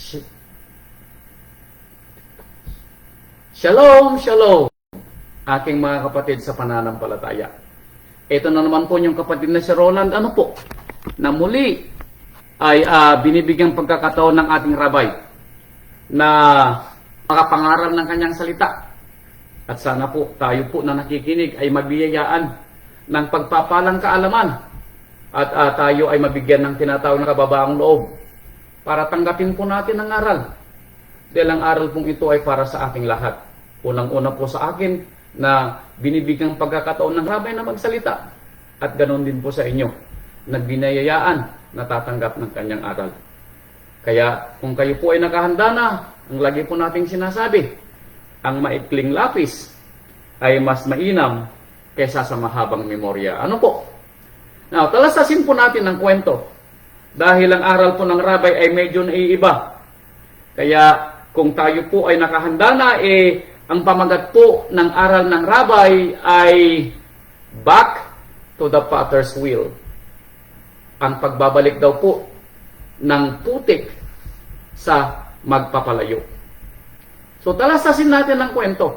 Sh- Shalom, shalom, aking mga kapatid sa pananampalataya. Ito na naman po yung kapatid na si Roland, na muli ay binibigyang pagkakataon ng ating rabay na makapangaral ng kanyang salita. At sana po tayo po na nakikinig ay mabiyayaan ng pagpapalang kaalaman at tayo ay mabigyan ng tinatawag na kababaang loob para tanggapin po natin ang aral. Dahil ang aral pong ito ay para sa ating lahat. Unang-una po sa akin na binibigyang pagkakataon ng rabay na magsalita. At ganoon din po sa inyo, nagbinayayaan na tatanggap ng kanyang aral. Kaya kung kayo po ay nakahanda na, ang lagi po nating sinasabi, ang maikling lapis ay mas mainam kaysa sa mahabang memorya. Ano po? Now, talasasin po natin ang kwento. Dahil ang aral po ng rabay ay medyo naiiba. Kaya kung tayo po ay nakahanda na, ang pamagat po ng aral ng rabay ay back to the potter's wheel. Ang pagbabalik daw po ng putik sa magpapalayo. So talasasin natin ang kwento.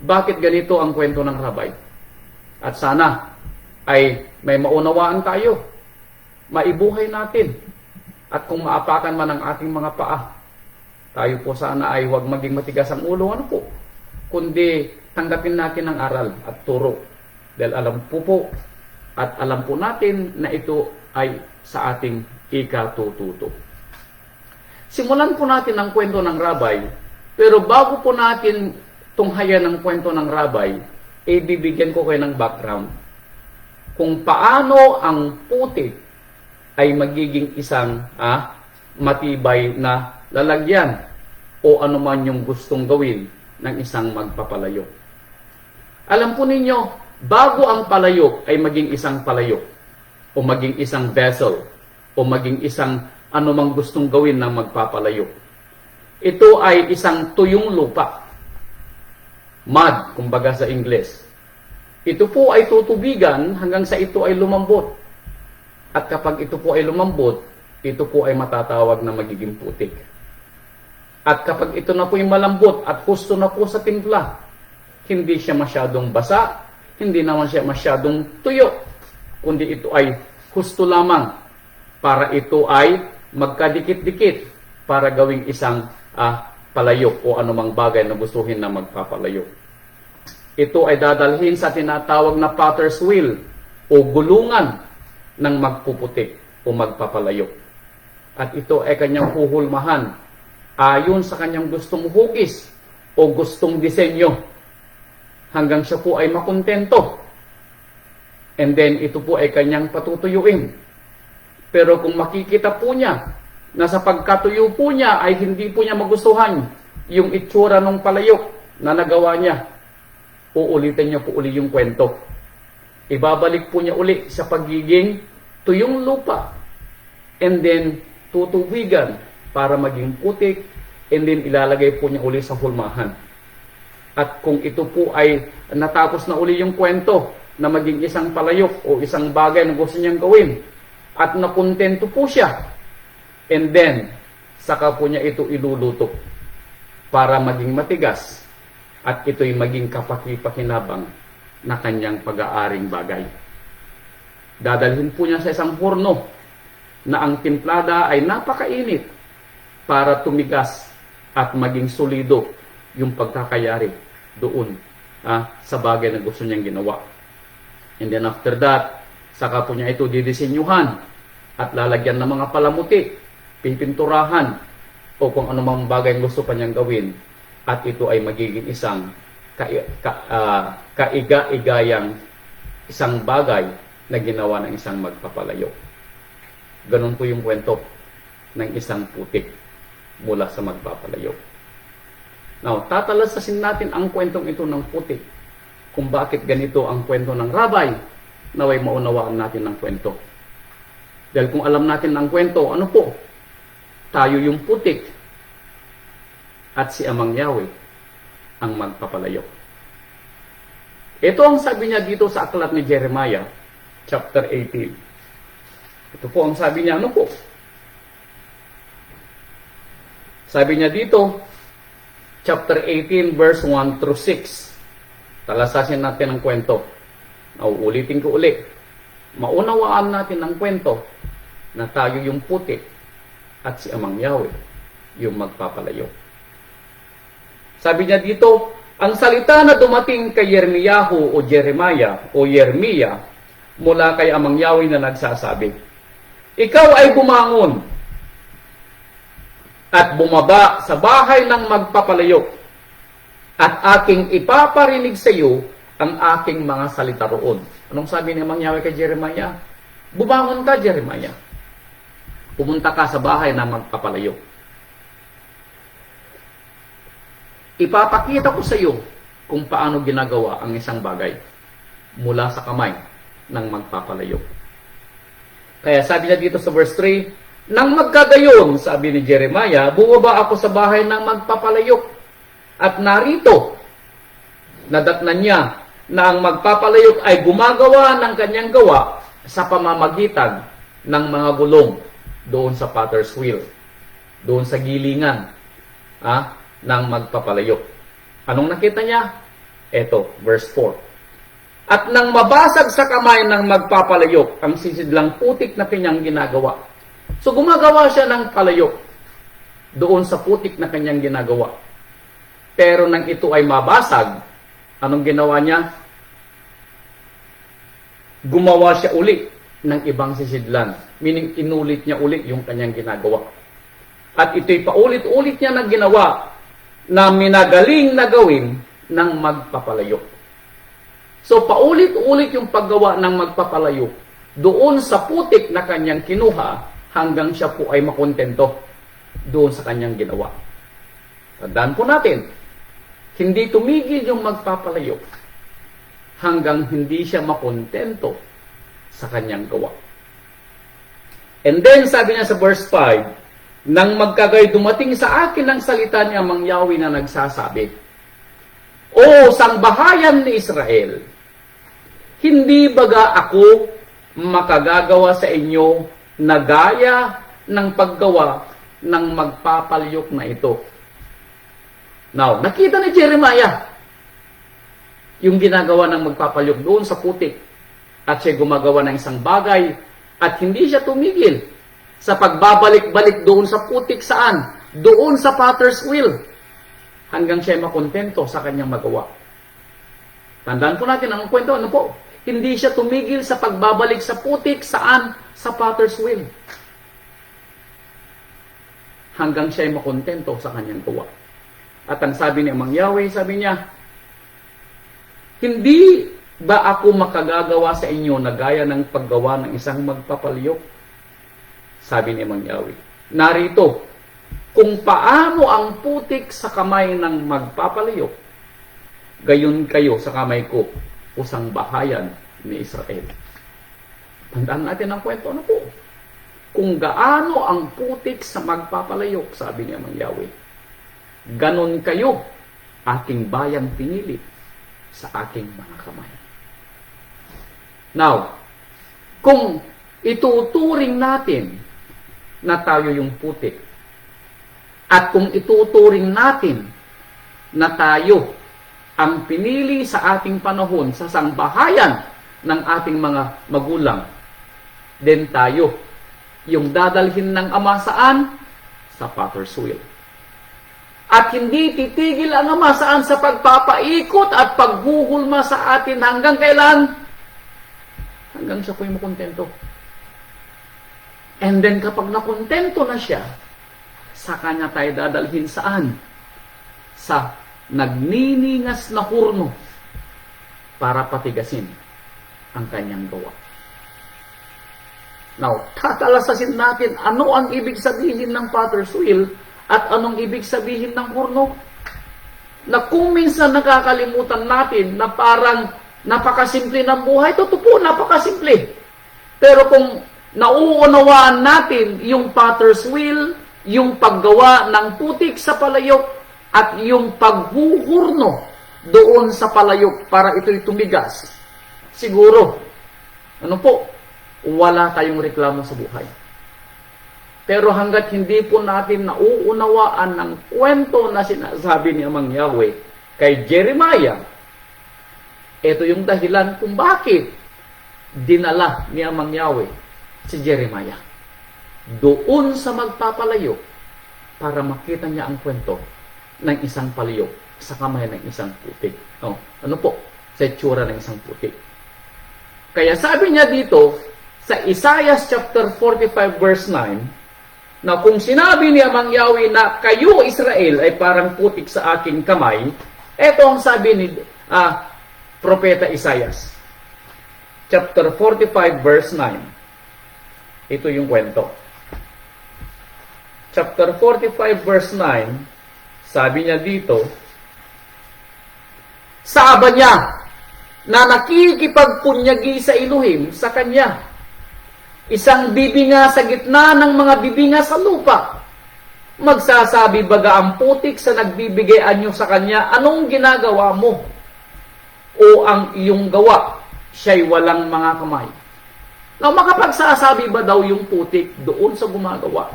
Bakit ganito ang kwento ng rabay? At sana ay may maunawaan tayo. Maibuhay natin. At kung maapakan man ang ating mga paa, tayo po sana ay huwag maging matigas ang ulo, kundi tanggapin natin ang aral at turo. Dahil alam po at alam po natin na ito ay sa ating ikatututo. Simulan po natin ang kwento ng rabay, pero bago po natin tunghayan ang kwento ng rabay, bibigyan ko kayo ng background. Kung paano ang putik ay magiging isang matibay na lalagyan o anuman yung gustong gawin ng isang magpapalayo. Alam po ninyo, bago ang palayok ay maging isang palayok o maging isang vessel o maging isang anumang gustong gawin ng magpapalayo, ito ay isang tuyong lupa. Mud, kumbaga sa Ingles. Ito po ay tutubigan hanggang sa ito ay lumambot. At kapag ito po ay lumambot, ito po ay matatawag na magiging putik. At kapag ito na po ay malambot at husto na po sa timpla, hindi siya masyadong basa, hindi naman siya masyadong tuyo, kundi ito ay husto lamang para ito ay magkadikit-dikit para gawing isang palayok o anumang bagay na gustuhin na magpapalayok. Ito ay dadalhin sa tinatawag na potter's wheel o gulungan ng magpuputik o magpapalayok. At ito ay kanyang huhulmahan ayon sa kanyang gustong hugis o gustong disenyo hanggang siya po ay makontento. And then ito po ay kanyang patutuyuin. Pero kung makikita po niya na sa pagkatuyo po niya ay hindi po niya magustuhan yung itsura ng palayok na nagawa niya, uulitin niya po uli yung kwento. Ibabalik po niya uli sa pagiging tuyong lupa. And then, tutubigan para maging putik. And then, ilalagay po niya uli sa hulmahan. At kung ito po ay natapos na uli yung kwento na maging isang palayok o isang bagay na gusto niyang gawin at nakontento po siya, and then, saka po niya ito iluluto para maging matigas at ito'y maging kapaki-pakinabang na kanyang pag-aaring bagay. Dadalhin po niya sa isang porno na ang timplada ay napakainit para tumigas at maging solido yung pagkakayari doon sa bagay na gusto niyang ginawa. And then after that, saka po niya ito didisenyuhan at lalagyan ng mga palamuti, pipinturahan o kung anumang bagay gusto pa niyang gawin, at ito ay magiging isang kaiga-igayang isang bagay na ginawa ng isang magpapalayo. Ganon po yung kwento ng isang putik mula sa magpapalayo. Now, tatalasasin natin ang kwentong ito ng putik kung bakit ganito ang kwento ng rabay, naway maunawaan natin ang kwento. Dahil kung alam natin ang kwento, ano po? Tayo yung putik at si Amang Yahweh ang magpapalayo. Ito ang sabi niya dito sa aklat ni Jeremiah, chapter 18. Ito po ang sabi niya, Sabi niya dito, chapter 18, verse 1 through 6. Talasasin natin ang kwento. Nauulitin ko uli. Maunawaan natin ang kwento na tayo yung puti at si Amang Yahweh yung magpapalayo. Sabi niya dito, ang salita na dumating kay Yirmiyahu o Jeremiah o Yermia mula kay Amang Yahweh na nagsasabi, ikaw ay bumangon at bumaba sa bahay ng magpapalayo at aking ipaparinig sa iyo ang aking mga salita roon. Anong sabi ni Amang Yahweh kay Jeremiah? Bumangon ka, Jeremiah. Pumunta ka sa bahay ng magpapalayo. Ipapakita ko sa iyo kung paano ginagawa ang isang bagay mula sa kamay ng magpapalayo. Kaya sabi niya dito sa verse 3, nang magkagayon, sabi ni Jeremiah, bumaba ako sa bahay ng magpapalayo. At narito, nadatnan niya na ang magpapalayo ay gumagawa ng kanyang gawa sa pamamagitan ng mga gulong doon sa potter's wheel, doon sa gilingan ng magpapalayo. Anong nakita niya? Eto, verse 4. At nang mabasag sa kamay ng magpapalayo ang sisidlang putik na kanyang ginagawa. So gumagawa siya ng palayok doon sa putik na kanyang ginagawa. Pero nang ito ay mabasag, anong ginawa niya? Gumawa siya uli ng ibang sisidlan. Meaning, inulit niya uli yung kanyang ginagawa. At ito'y paulit-ulit niya na ginawa na minagaling na gawin ng magpapalayo. So, paulit-ulit yung paggawa ng magpapalayo doon sa putik na kanyang kinuha hanggang siya po ay makontento doon sa kanyang ginawa. Tandaan po natin, hindi tumigil yung magpapalayo hanggang hindi siya makontento sa kanyang gawa. And then, sabi niya sa verse 5, nang magkagay dumating sa akin ang salita ni Amang Yahweh na nagsasabi, O sangbahayan ni Israel, hindi baga ako makagagawa sa inyo na gaya ng paggawa ng magpapalyok na ito? Now, nakita ni Jeremiah yung ginagawa ng magpapalyok doon sa putik at siya gumagawa ng isang bagay at hindi siya tumigil sa pagbabalik-balik doon sa putik saan? Doon sa potter's wheel hanggang siya makontento sa kanyang magawa. Tandaan po natin ang kwento, ano po? Hindi siya tumigil sa pagbabalik sa putik saan? Sa potter's wheel. Hanggang siya makontento sa kanyang gawa. At ang sabi ni Amang Yahweh, sabi niya, hindi ba ako makagagawa sa inyo na gaya ng paggawa ng isang magpapalyok? Sabi ni Amang Yahweh, narito, kung paano ang putik sa kamay ng magpapalayok, gayon kayo sa kamay ko, usang bahayan ni Israel. Tandaan natin ang kwento, ano po? Kung gaano ang putik sa magpapalayok, sabi ni Amang Yahweh, ganon kayo, aking bayang pinili sa aking mga kamay. Now, kung ituturing natin na tayo yung putik, at kung ituturing natin na tayo ang pinili sa ating panahon sa sangbahayan ng ating mga magulang, then tayo yung dadalhin ng Ama saan? Sa potter's wheel. At hindi titigil ang Ama saan? Sa pagpapaikot at paghuhulma sa atin hanggang kailan? Hanggang siya po'y makontento. And then kapag nakontento na siya, sa kanya tayo dadalhin saan? Sa nagniningas na hurno para patigasin ang kanyang gawa. Now, tatalasasin natin ano ang ibig sabihin ng potter's wheel at anong ibig sabihin ng hurno. Na kung minsan nakakalimutan natin na parang napakasimple ng buhay, totoo po, napakasimple. Pero kung nauunawaan natin yung potter's wheel, yung paggawa ng putik sa palayok, at yung paghuhurno doon sa palayok para ito'y tumigas, siguro, ano po, wala tayong reklamo sa buhay. Pero hanggat hindi po natin nauunawaan ng kwento na sinasabi ni Amang Yahweh kay Jeremiah, ito yung dahilan kung bakit dinala ni Amang Yahweh si Jeremiah doon sa magpapalayo para makita niya ang kwento ng isang palayok sa kamay ng isang putik. Oh, ano po? Sa itsura ng isang putik. Kaya sabi niya dito sa Isaiah chapter 45 verse 9 na kung sinabi ni Amang Yahweh na kayo Israel ay parang putik sa aking kamay, ito ang sabi ni Propeta Isaiah. Chapter 45 verse 9. Ito yung kwento. Chapter 45 verse 9, sabi niya dito, Saba niya na nakikipagpunyagi sa Elohim sa kanya. Isang bibinga sa gitna ng mga bibinga sa lupa. Magsasabi baga ang putik sa nagbibigay anyo sa kanya, anong ginagawa mo? O ang iyong gawa, siya'y walang mga kamay. Now, makapagsasabi ba daw yung putik doon sa gumagawa?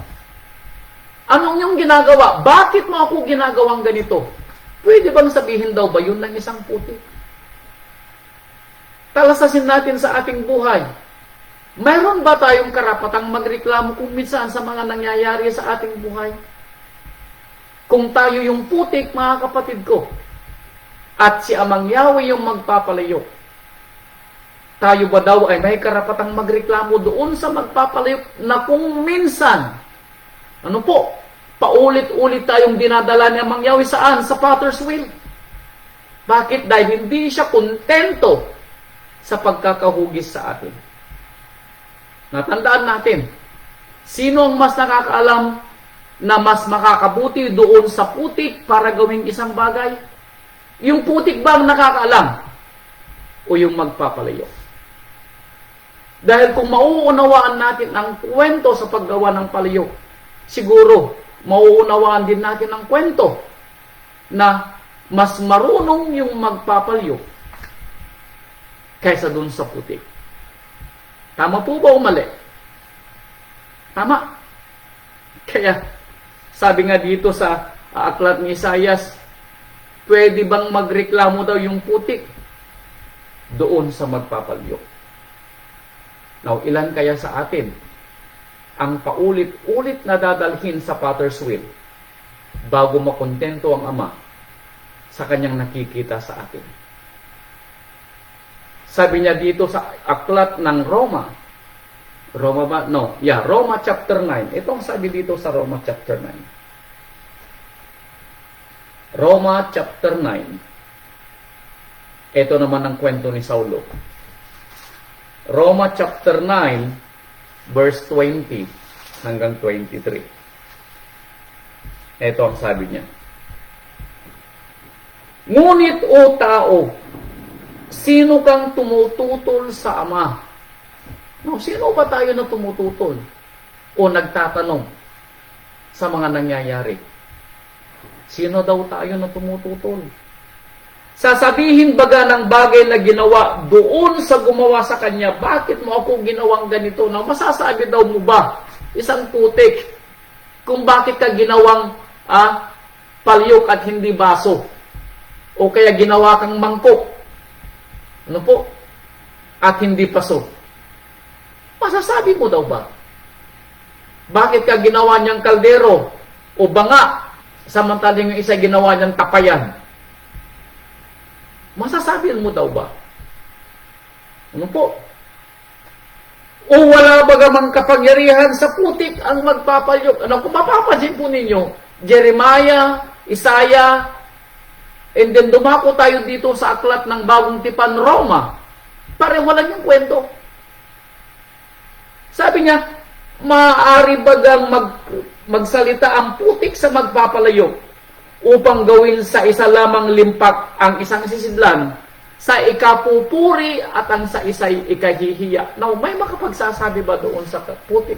Anong yung ginagawa? Bakit mo ako ginagawang ganito? Pwede bang sabihin daw ba yun ng isang putik? Talasasin natin sa ating buhay. Mayroon ba tayong karapatang magreklamo kung minsan sa mga nangyayari sa ating buhay? Kung tayo yung putik, mga kapatid ko, at si Amang Yahweh yung magpapalayo, tayo ba daw ay may karapatang magreklamo doon sa magpapalayo na kung minsan, ano po, paulit-ulit tayong dinadala ni Amang Yahweh saan? Sa potter's wheel. Bakit? Dahil hindi siya kontento sa pagkakahugis sa atin. Natandaan natin, sino ang mas nakakaalam na mas makakabuti doon sa putik para gawing isang bagay? Yung putik ba ang nakakaalam? O yung magpapalayo? Dahil kung mauunawaan natin ang kwento sa paggawa ng palayo, siguro, mauunawaan din natin ang kwento na mas marunong yung magpapalyo kaysa dun sa putik. Tama po ba o mali? Tama. Kaya, sabi nga dito sa aklat ni Isaiah, pwede bang magreklamo daw yung putik doon sa magpapalyo? Now, ilan kaya sa atin ang paulit-ulit na dadalhin sa potter's wheel bago makontento ang Ama sa kanyang nakikita sa atin. Sabi niya dito sa aklat ng Roma chapter 9. Ito ang sabi dito sa Roma chapter 9. Roma chapter 9. Ito naman ang kwento ni Saulo. Roma chapter 9 verse 20 hanggang 23. Ito ang sabi niya. Ngunit o tao, sino kang tumututol sa Ama? No, sino ba tayo na tumututol o nagtatanong sa mga nangyayari? Sino daw tayo na tumututol? Sasabihin baga ng bagay na ginawa doon sa gumawa sa kanya, bakit mo ako ginawang ganito? Na masasabi daw mo ba, isang putik, kung bakit ka ginawang palyok at hindi baso? O kaya ginawa kang mangkok? Ano po? At hindi paso? Masasabi mo daw ba? Bakit ka ginawa niyang kaldero o banga, samantalang yung isa ginawa niyang tapayan? Masasabi mo daw ba? Ano po? O wala ba gamang kapangyarihan sa putik ang magpapalyok? Ano, kung mapapansin po ninyo, Jeremiah, Isaiah, and then dumako tayo dito sa aklat ng Bagong Tipan, Roma. Pareho lang yung kwento. Sabi niya, maaari bagang magsalita ang putik sa magpapalayok upang gawin sa isa lamang limpak ang isang sisidlan, sa ikapupuri at ang sa isa'y ikahihiya. Now, may makapagsasabi ba doon sa putik?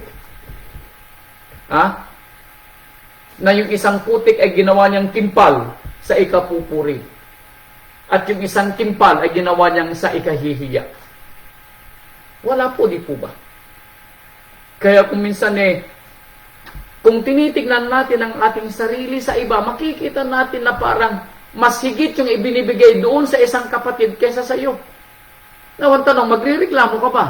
Na yung isang putik ay ginawa niyang kimpal sa ikapupuri. At yung isang kimpal ay ginawa niyang sa ikahihiya. Wala po, di po ba? Kaya kung minsan Kung tinitignan natin ang ating sarili sa iba, makikita natin na parang mas higit yung ibinibigay doon sa isang kapatid kaysa sa iyo. Nawang tanong, magrereklamo ka ba?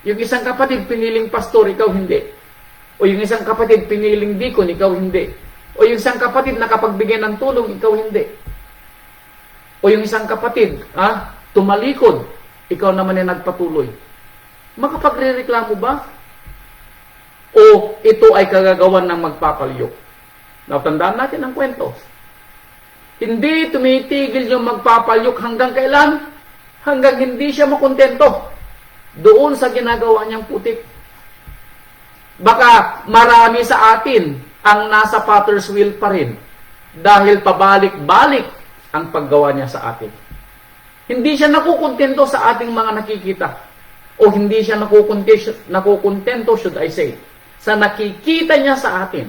Yung isang kapatid piniling pastor, ikaw hindi. O yung isang kapatid piniling deacon, ikaw hindi. O yung isang kapatid nakapagbigay ng tulong, ikaw hindi. O yung isang kapatid, tumalikod, ikaw naman ay nagpatuloy. Makapagrereklamo ba? O ito ay kagagawan ng magpapalyok? Natandaan natin ang kwento. Hindi tumitigil yung magpapalyok hanggang kailan? Hanggang hindi siya makontento doon sa ginagawa niyang putik. Baka marami sa atin ang nasa potter's wheel pa rin dahil pabalik-balik ang paggawa niya sa atin. Hindi siya nakukontento sa ating mga nakikita. O hindi siya nakukontento, should I say, sa nakikita niya sa atin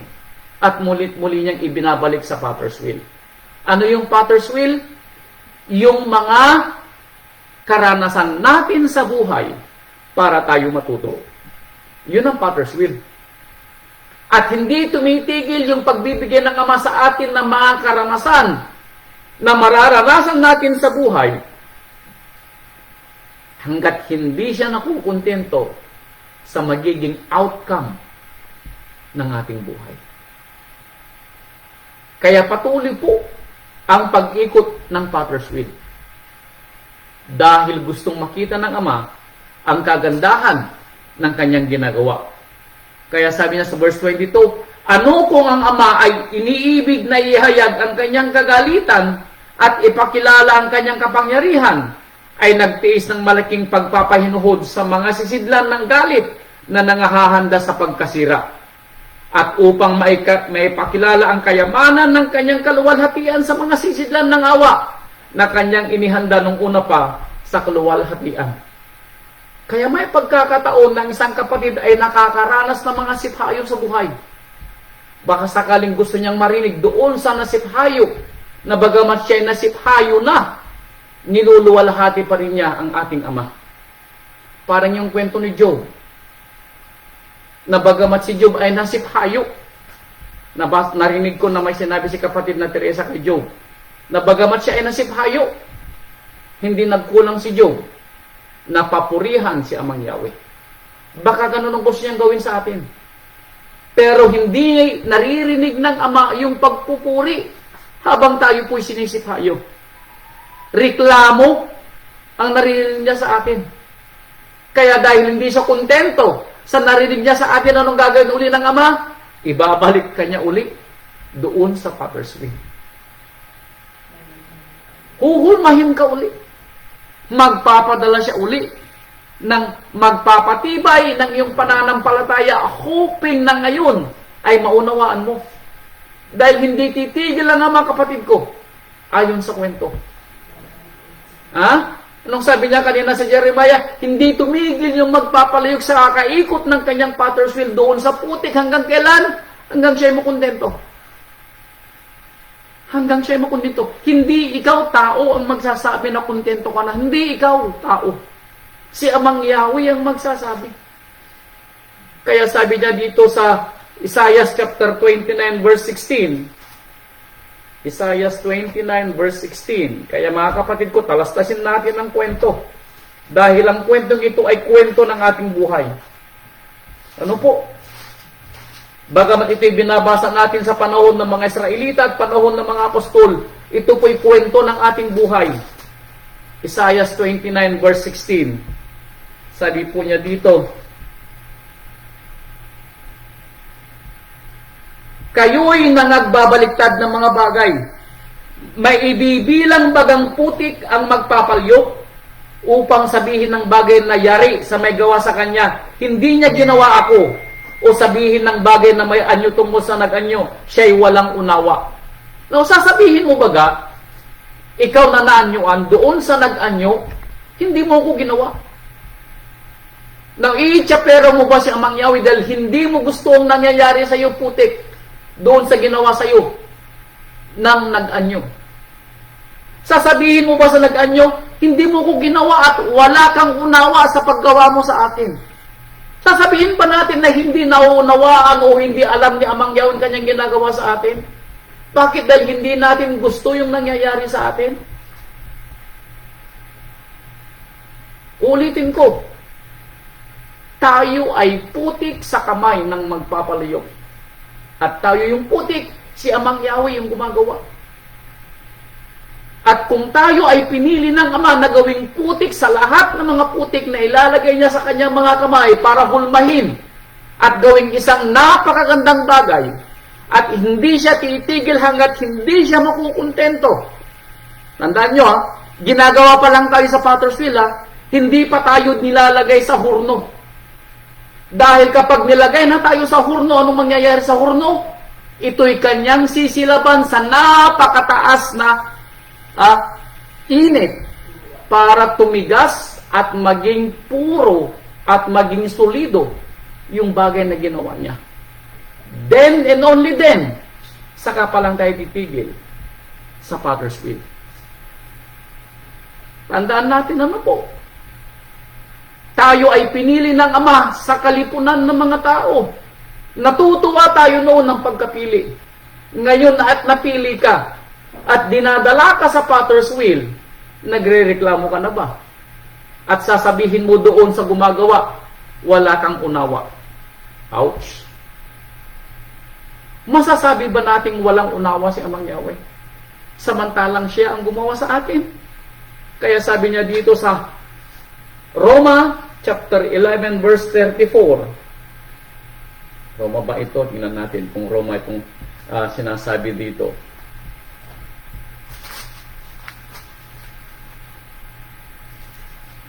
at mulit-muli niyang ibinabalik sa potter's wheel. Ano yung potter's wheel? Yung mga karanasan natin sa buhay para tayo matuto. Yun ang potter's wheel. At hindi tumitigil yung pagbibigay ng Ama sa atin ng mga karanasan na mararanasan natin sa buhay hanggat hindi siya nakukontento sa magiging outcome ng ating buhay. Kaya patuloy po ang pag-ikot ng potter's wheel. Dahil gustong makita ng Ama ang kagandahan ng kanyang ginagawa. Kaya sabi niya sa verse 22, ano kung ang Ama ay iniibig na ihayag ang kanyang kagalitan at ipakilala ang kanyang kapangyarihan, ay nagtiis ng malaking pagpapahinuhod sa mga sisidlan ng galit na nangahahanda sa pagkasira. At upang maipakilala ang kayamanan ng kanyang kaluwalhatian sa mga sisidlan ng awa na kanyang inihanda nung una pa sa kaluwalhatian. Kaya may pagkakataon ng isang kapatid ay nakakaranas ng mga siphayo sa buhay. Baka sakaling gusto niyang marinig doon sa nasiphayo na bagamat siya ay nasiphayo na, niluluwalhati pa rin niya ang ating Ama. Parang yung kwento ni Job, na bagamat si Job ay nasiphayo, narinig ko na may sinabi si kapatid na Teresa kay Job, na bagamat siya ay nasiphayo, hindi nagkulang si Job, napapurihan si Amang Yahweh. Baka ganun ang gusto niyang gawin sa atin. Pero hindi naririnig ng Ama yung pagpupuri habang tayo po'y sinisiphayo. Reklamo ang naririnig niya sa atin. Kaya dahil hindi siya kontento sa narinig niya sa atin, anong gagawin uli ng Ama? Ibabalik kanya uli doon sa potter's wheel. Huhulmahin ka uli. Magpapadala siya uli ng magpapatibay ng iyong pananampalataya, hoping na ngayon ay maunawaan mo. Dahil hindi titigil ang Ama, kapatid ko, ayon sa kwento. Anong sabi niya kanina sa Jeremiah? Hindi tumigil yung magpapalayog sa kaikot ng kanyang potter's wheel doon sa putik hanggang kailan? Hanggang siya ay makontento. Hanggang siya ay makontento. Hindi ikaw tao ang magsasabi na kontento ka na. Hindi ikaw tao. Si Amang Yahweh ang magsasabi. Kaya sabi niya dito sa Isaiah chapter 29 verse 16, Isaiah 29 verse 16. Kaya mga kapatid ko, talastasin natin ang kwento. Dahil ang kwentong ito ay kwento ng ating buhay. Ano po? Bagamat ito'y binabasa natin sa panahon ng mga Israelita at panahon ng mga apostol, ito po'y kwento ng ating buhay. Isaiah 29 verse 16. Sabi po niya dito, kayo'y na nagbabaliktad ng mga bagay. May ibibilang bagang putik ang magpapalyok upang sabihin ng bagay na yari sa may gawa sa kanya, hindi niya ginawa ako. O sabihin ng bagay na may anyo tungkol sa nag-anyo, siya'y walang unawa. Now, sasabihin mo baga, ikaw na naanyuan, doon sa nag-anyo, hindi mo ko ginawa. Nang iitsapero mo ba si Amang Yahweh dahil hindi mo gusto ang nangyayari sa iyo putik doon sa ginawa sa iyo ng nag-anyo? Sasabihin mo ba sa nag-anyo, hindi mo ko ginawa at wala kang unawa sa paggawa mo sa akin? Sasabihin ba natin na hindi nauunawaan o hindi alam ni Amang Yahweh kanyang ginagawa sa atin? Bakit? Dahil hindi natin gusto yung nangyayari sa atin? Ulitin ko, tayo ay putik sa kamay ng magpapalayok. At tayo yung putik, si Amang Yahweh yung gumagawa. At kung tayo ay pinili ng Ama na gawing putik sa lahat ng mga putik na ilalagay niya sa kanyang mga kamay para hulmahin at gawing isang napakagandang bagay, at hindi siya titigil hanggat hindi siya makukontento. Tandaan nyo ginagawa pa lang tayo sa potter's wheel hindi pa tayo nilalagay sa hurno. Dahil kapag nilagay na tayo sa hurno, anong mangyayari sa hurno? Ito'y kanyang sisilaban sa napakataas na init para tumigas at maging puro at maging solido yung bagay na ginawa niya. Then and only then, saka pa lang tayo titigil sa potter's wheel. Tandaan natin ano po, tayo ay pinili ng Ama sa kalipunan ng mga tao. Natutuwa tayo noon ng pagkapili. Ngayon at napili ka at dinadala ka sa potter's wheel, nagrereklamo ka na ba? At sasabihin mo doon sa gumagawa, wala kang unawa. Ouch! Masasabi ba nating walang unawa si Amang Yahweh? Samantalang siya ang gumawa sa atin. Kaya sabi niya dito sa Roma chapter 11 verse 34. Roma ba ito? Tingnan natin kung Roma itong sinasabi dito.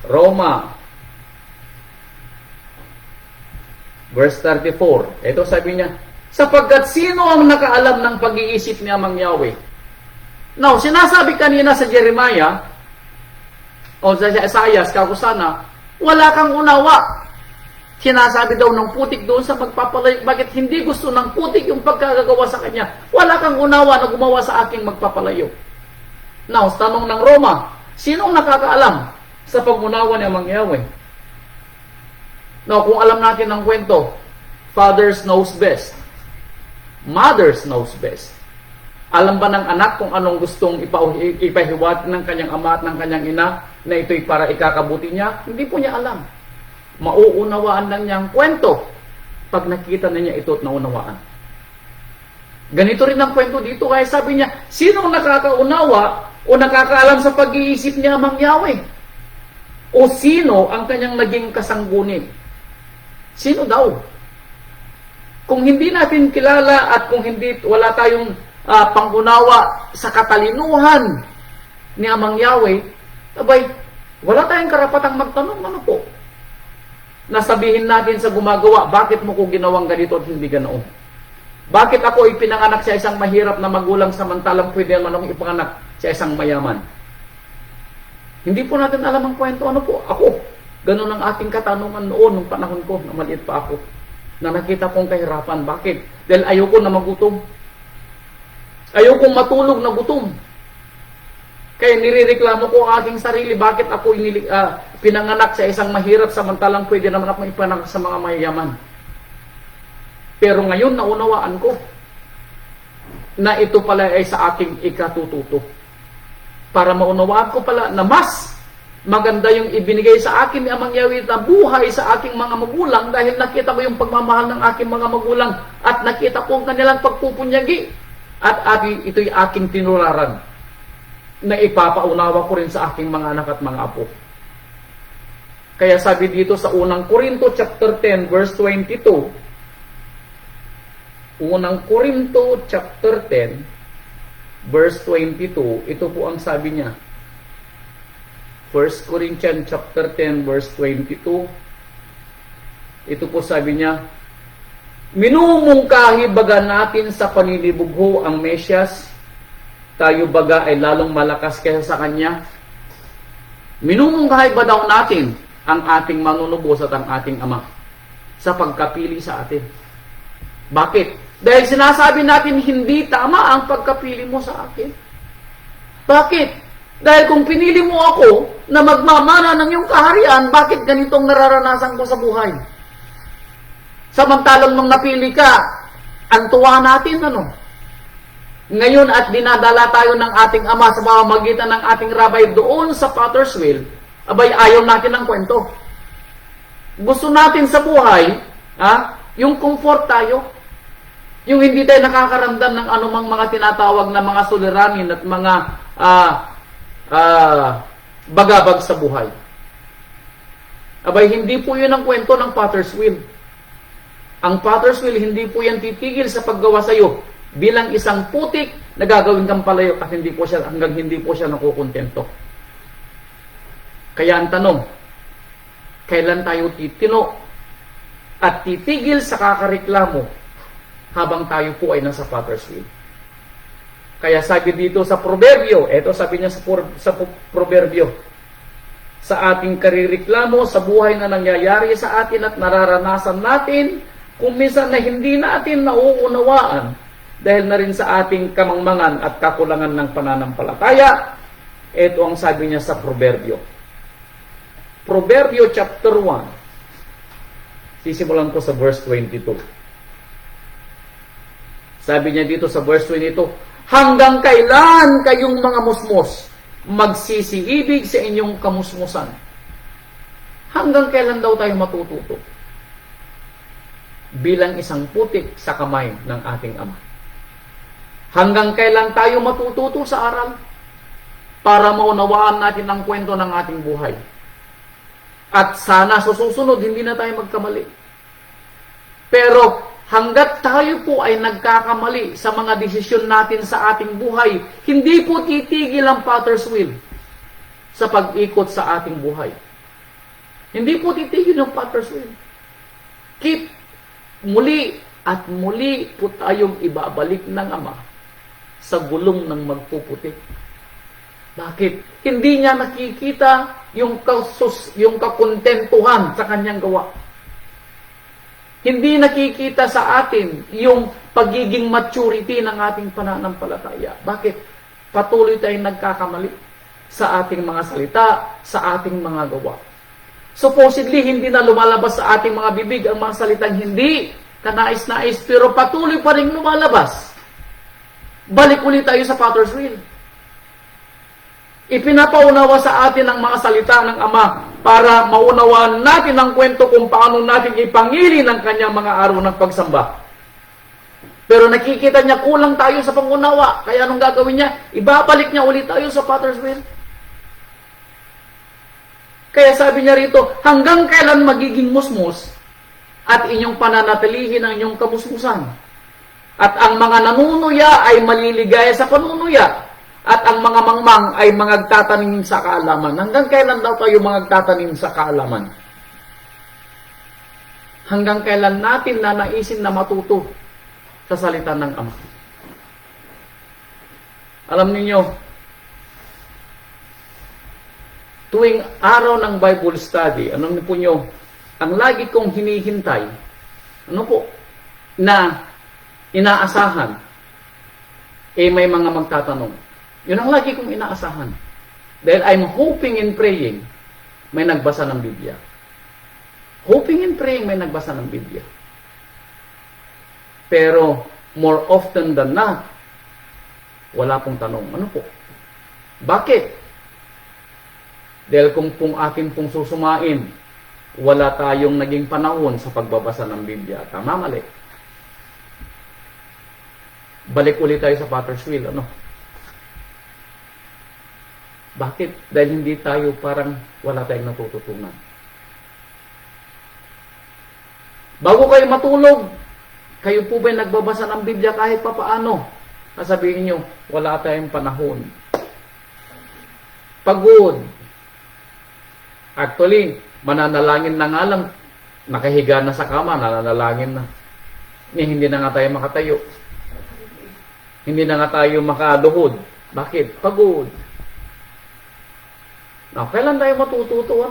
Roma verse 34. Ito sabi niya, sapagkat sino ang nakaalam ng pag-iisip ni Amang Yahweh? Now, sinasabi kanina sa Jeremiah o sa Isaiah, kakusana, wala kang unawa. Sinasabi daw ng putik doon sa magpapalayo. Bakit hindi gusto ng putik yung pagkagagawa sa kanya? Wala kang unawa na gumawa sa aking magpapalayo. Now, tanong ng Roma, sinong nakakaalam sa pag-unawa ni Amang Yahweh? Now, kung alam natin ang kwento, fathers knows best. Mothers knows best. Alam ba ng anak kung anong gustong ipahiwat ng kanyang ama at ng kanyang ina na ito'y para ikakabuti niya? Hindi po niya alam. Mauunawaan lang niya ang kwento pag nakita na niya ito at naunawaan. Ganito rin ang kwento dito. Kaya sabi niya, sinong nakakaunawa o nakakaalam sa pag-iisip ni Amang Yahweh? O sino ang kanyang naging kasanggunin? Sino daw? Kung hindi natin kilala at kung hindi wala tayong pangunawa sa katalinuhan ni Amang Yahweh, abay, wala tayong karapatang magtanong, ano po? Nasabihin natin sa gumagawa, bakit mo ko ginawang ganito at hindi ganoon? Bakit ako ipinanganak sa isang mahirap na magulang samantalang pwede naman akong ipanganak sa isang mayaman? Hindi po natin alam ang kwento, ano po? Ako, ganun ang aking katanungan noon, nung panahon ko, na maliit pa ako, na nakita kong kahirapan. Bakit? Dahil ayoko na magutom. Ayokong matulog na gutom. Kaya nirereklamo ko ang aking sarili, bakit ako pinanganak sa isang mahirap samantalang pwede naman akong ipanganak sa mga mayayaman. Pero ngayon naunawaan ko na ito pala ay sa aking ikatututo. Para maunawaan ko pala na mas maganda yung ibinigay sa akin ni Amang Yahweh na buhay sa aking mga magulang dahil nakita ko yung pagmamahal ng aking mga magulang at nakita ko ang kanilang pagpupunyagi. At ito'y aking tinularan na ipapaunawa ko rin sa aking mga anak at mga apo. Kaya sabi dito sa unang Korinto chapter 10 verse 22, unang Korinto chapter 10 verse 22, ito po ang sabi niya. 1 Corinthians chapter 10 verse 22, ito po sabi niya, minumungkahi baga natin sa panilibugho ang Mesyas, tayo baga ay lalong malakas kaysa sa Kanya? Minumungkahi ba daw natin ang ating manunubos at ang ating Ama sa pagkapili sa atin? Bakit? Dahil sinasabi natin hindi tama ang pagkapili mo sa akin. Bakit? Dahil kung pinili mo ako na magmamana ng iyong kaharian, bakit ganitong nararanasan ko sa buhay? Samantalang nung napili ka, ang tuwa natin, ano? Ngayon at dinadala tayo ng ating Ama sa pamamagitan ng ating rabbi doon sa Potter's Wheel, abay ayaw natin ng kwento. Gusto natin sa buhay, yung comfort tayo. Yung hindi tayo nakakaramdam ng anumang mga tinatawag na mga suliranin at mga bagabag sa buhay. Abay, hindi po yun ang kwento ng Potter's Wheel. Ang Potter's Wheel, hindi po yan titigil sa paggawa sa iyo bilang isang putik na gagawin kang palayo at hindi po siya, hanggang hindi po siya nakukontento. Kaya ang tanong, kailan tayo titino at titigil sa kakareklamo habang tayo po ay nasa Potter's Wheel? Kaya sabi dito sa Proverbio, eto sabi niya sa Proverbio, sa ating karireklamo, sa buhay na nangyayari sa atin at nararanasan natin, kung minsan na hindi natin nauunawaan, dahil na rin sa ating kamangmangan at kakulangan ng pananampalataya, ito ang sabi niya sa Proverbio. Proverbio chapter 1, sisimulan ko sa verse 22. Sabi niya dito sa verse 22, hanggang kailan kayong mga musmos magsisiibig sa inyong kamusmusan? Hanggang kailan daw tayo matututo bilang isang putik sa kamay ng ating Ama? Hanggang kailan tayo matututo sa aral para maunawaan natin ang kwento ng ating buhay? At sana sa susunod, hindi na tayo magkamali. Pero hanggat tayo po ay nagkakamali sa mga desisyon natin sa ating buhay, hindi po titigil ang Potter's Wheel sa pag-ikot sa ating buhay. Hindi po titigil ang Potter's Wheel. Keep muli at muli po tayong ibabalik ng Ama sa gulong ng magpuputik. Bakit? Hindi niya nakikita yung kakontentuhan sa kanyang gawa. Hindi nakikita sa atin yung pagiging maturity ng ating pananampalataya. Bakit? Patuloy tayong nagkakamali sa ating mga salita, sa ating mga gawa. Supposedly, hindi na lumalabas sa ating mga bibig ang mga salitang hindi kanais-nais, pero patuloy pa rin lumalabas. Balik ulit tayo sa Potter's Wheel. Ipinapaunawa sa atin ang mga salita ng Ama para maunawaan natin ang kwento kung paano natin ipangili ng kanyang mga araw ng pagsamba. Pero nakikita niya kulang tayo sa pangunawa. Kaya anong gagawin niya? Ibabalik niya ulit tayo sa Potter's Wheel. Kaya sabi niya rito, hanggang kailan magiging musmus at inyong pananatilihin ang inyong kamusmusan? At ang mga nanunuya ay maliligaya sa panunuya. At ang mga mangmang ay magtatanim sa kaalaman. Hanggang kailan daw tayo magtatanim sa kaalaman? Hanggang kailan natin nanaisin na matuto sa salita ng Ama? Alam niyo, tuwing araw ng Bible study, ano po nyo, ang lagi kong hinihintay, na inaasahan, may mga magtatanong. Yun ang lagi kong inaasahan. Dahil I'm hoping and praying, may nagbasa ng Biblia. Hoping and praying, may nagbasa ng Biblia. Pero, more often than not, wala pong tanong. Ano po? Bakit? Dahil kung atin pong susumain, wala tayong naging panahon sa pagbabasa ng Biblia. Tama, mali. Balik ulit tayo sa Potter's Wheel, Bakit? Dahil hindi tayo parang wala tayong natututunan. Bago kayo matulog, kayo po ba'y nagbabasa ng Biblia kahit papaano? Sasabihin nyo, wala tayong panahon. Pagod. Actually, mananalangin na nga lang, nakahiga na sa kama, nananalangin na. Hindi na nga tayo makatayo. Hindi na nga tayo makaluhod. Bakit? Pagod. Kailan tayo matututo?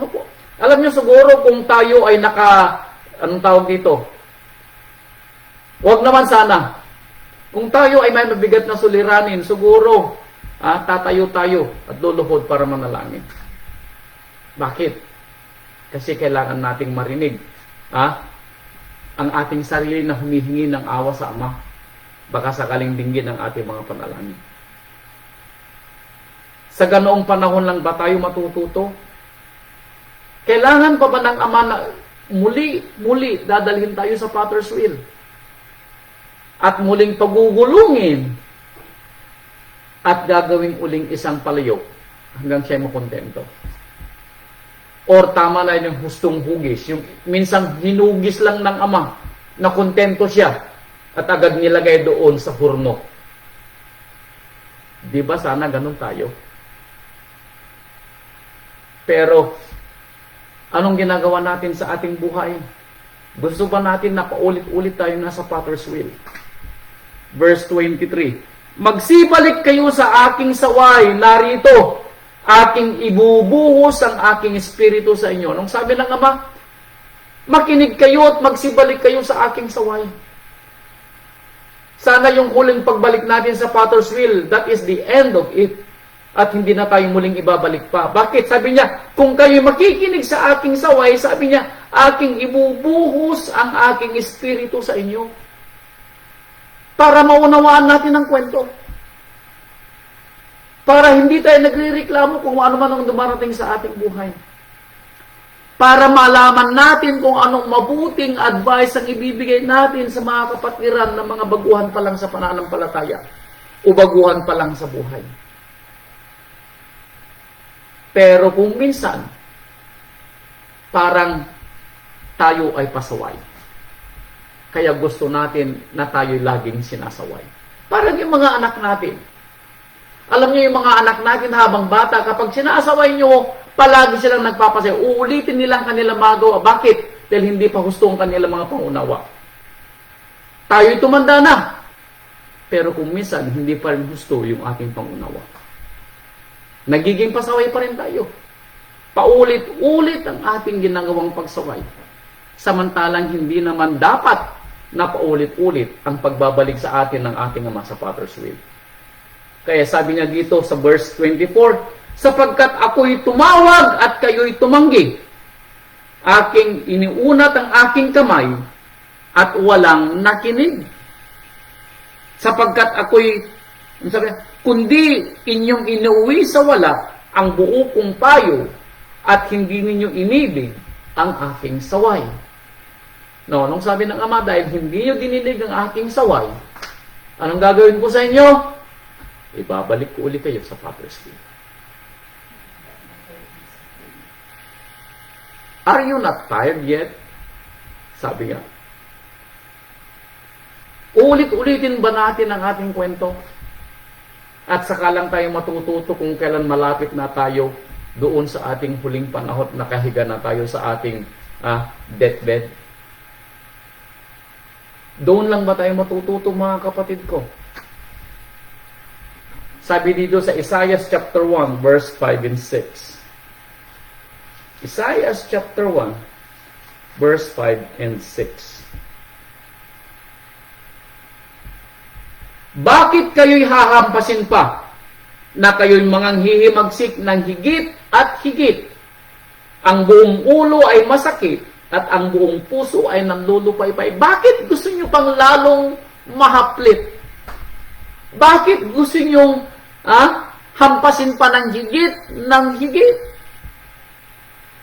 Alam niyo siguro kung tayo ay anong tawag dito? Huwag naman sana. Kung tayo ay may mabigat na suliranin, siguro tatayo tayo at luluhod para manalangin. Bakit? Kasi kailangan nating marinig ang ating sarili na humihingi ng awa sa Ama. Baka sakaling dinggin ang ating mga panalangin. Sa ganoong panahon lang ba tayo matututo? Kailangan pa ba ng Ama na muli dadalhin tayo sa Potter's wheel? At muling pagugulungin at gagawing uling isang palayok hanggang siya makontento. Or tama na yung hustong hugis, yung minsang hinugis lang ng Ama na kontento siya at agad nilagay doon sa hurno. Di ba sana ganun tayo? Pero anong ginagawa natin sa ating buhay? Gusto ba natin na paulit-ulit tayo nasa Potter's wheel? Verse 23, magsibalik kayo sa aking saway, narito, aking ibubuhos ang aking espiritu sa inyo. Anong sabi ng Ama? Makinig kayo at magsibalik kayo sa aking saway. Sana yung huling pagbalik natin sa Potter's wheel, that is the end of it. At hindi na tayo muling ibabalik pa. Bakit? Sabi niya, kung kayo makikinig sa aking saway, sabi niya, aking ibubuhos ang aking espiritu sa inyo. Para maunawaan natin ang kwento. Para hindi tayo nagrereklamo kung ano man ang dumarating sa ating buhay. Para malaman natin kung anong mabuting advice ang ibibigay natin sa mga kapatiran ng mga baguhan pa lang sa pananampalataya o baguhan pa lang sa buhay. Pero kung minsan, parang tayo ay pasaway. Kaya gusto natin na tayo'y laging sinasaway. Parang yung mga anak natin. Alam niyo yung mga anak natin habang bata, kapag sinasaway nyo, palagi silang nagpapasaya. Uulitin nilang kanilang magawa. Bakit? Dahil hindi pa gusto ang kanilang mga pangunawa. Tayo'y tumanda na. Pero kung minsan, hindi pa rin gusto yung ating pangunawa. Nagiging pasaway pa rin tayo. Paulit-ulit ang ating ginagawang pagsaway. Samantalang hindi naman dapat na paulit-ulit ang pagbabalik sa atin ng ating Ama sa Potter's wheel. Kaya sabi niya dito sa verse 24, sapagkat ako'y tumawag at kayo'y tumanggi. Aking iniunat ang aking kamay at walang nakinig. Sapagkat ako'y, kundi inyong inuwi sa wala ang buo kong payo at hindi ninyo inibig ang aking saway. No, nung sabi ng Ama, dahil hindi nyo dinilig ang aking saway, anong gagawin ko sa inyo? Ibabalik ko ulit kayo sa Potter's wheel. Are you not tired yet? Sabi nga. Ulit-ulitin ba natin ang ating kwento? At saka lang tayo matututo kung kailan malapit na tayo doon sa ating huling panahon, nakahiga na tayo sa ating deathbed. Doon lang ba tayo matututo, mga kapatid ko? Sabi dito sa Isaiah chapter 1, verse 5 and 6. Isaiah chapter 1, verse 5 and 6. Bakit kayo'y hahampasin pa na kayo'y manghihimagsik ng higit at higit? Ang buong ulo ay masakit at ang buong puso ay nanlulupaypay. Bakit gusto nyo pang lalong mahaplit? Bakit gusto nyo hampasin pa ng higit?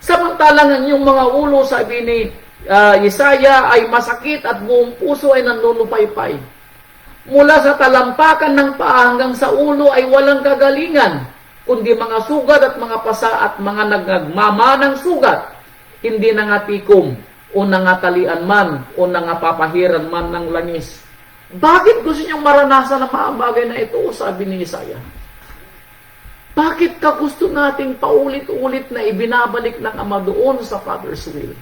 Samantalang ang inyong mga ulo, sabi ni Isaiah, ay masakit at buong puso ay nanlulupaypay. Mula sa talampakan ng paa hanggang sa ulo ay walang kagalingan, kundi mga sugat at mga pasa at mga nagmamanang sugat, hindi nangatikom o nangatalian man o nangapapahiran man ng langis. Bakit gusto niyong maranasan ang mga bagay na ito? Sabi ni Isaiah. Bakit ka gusto nating paulit-ulit na ibinabalik ng Ama doon sa Father's will?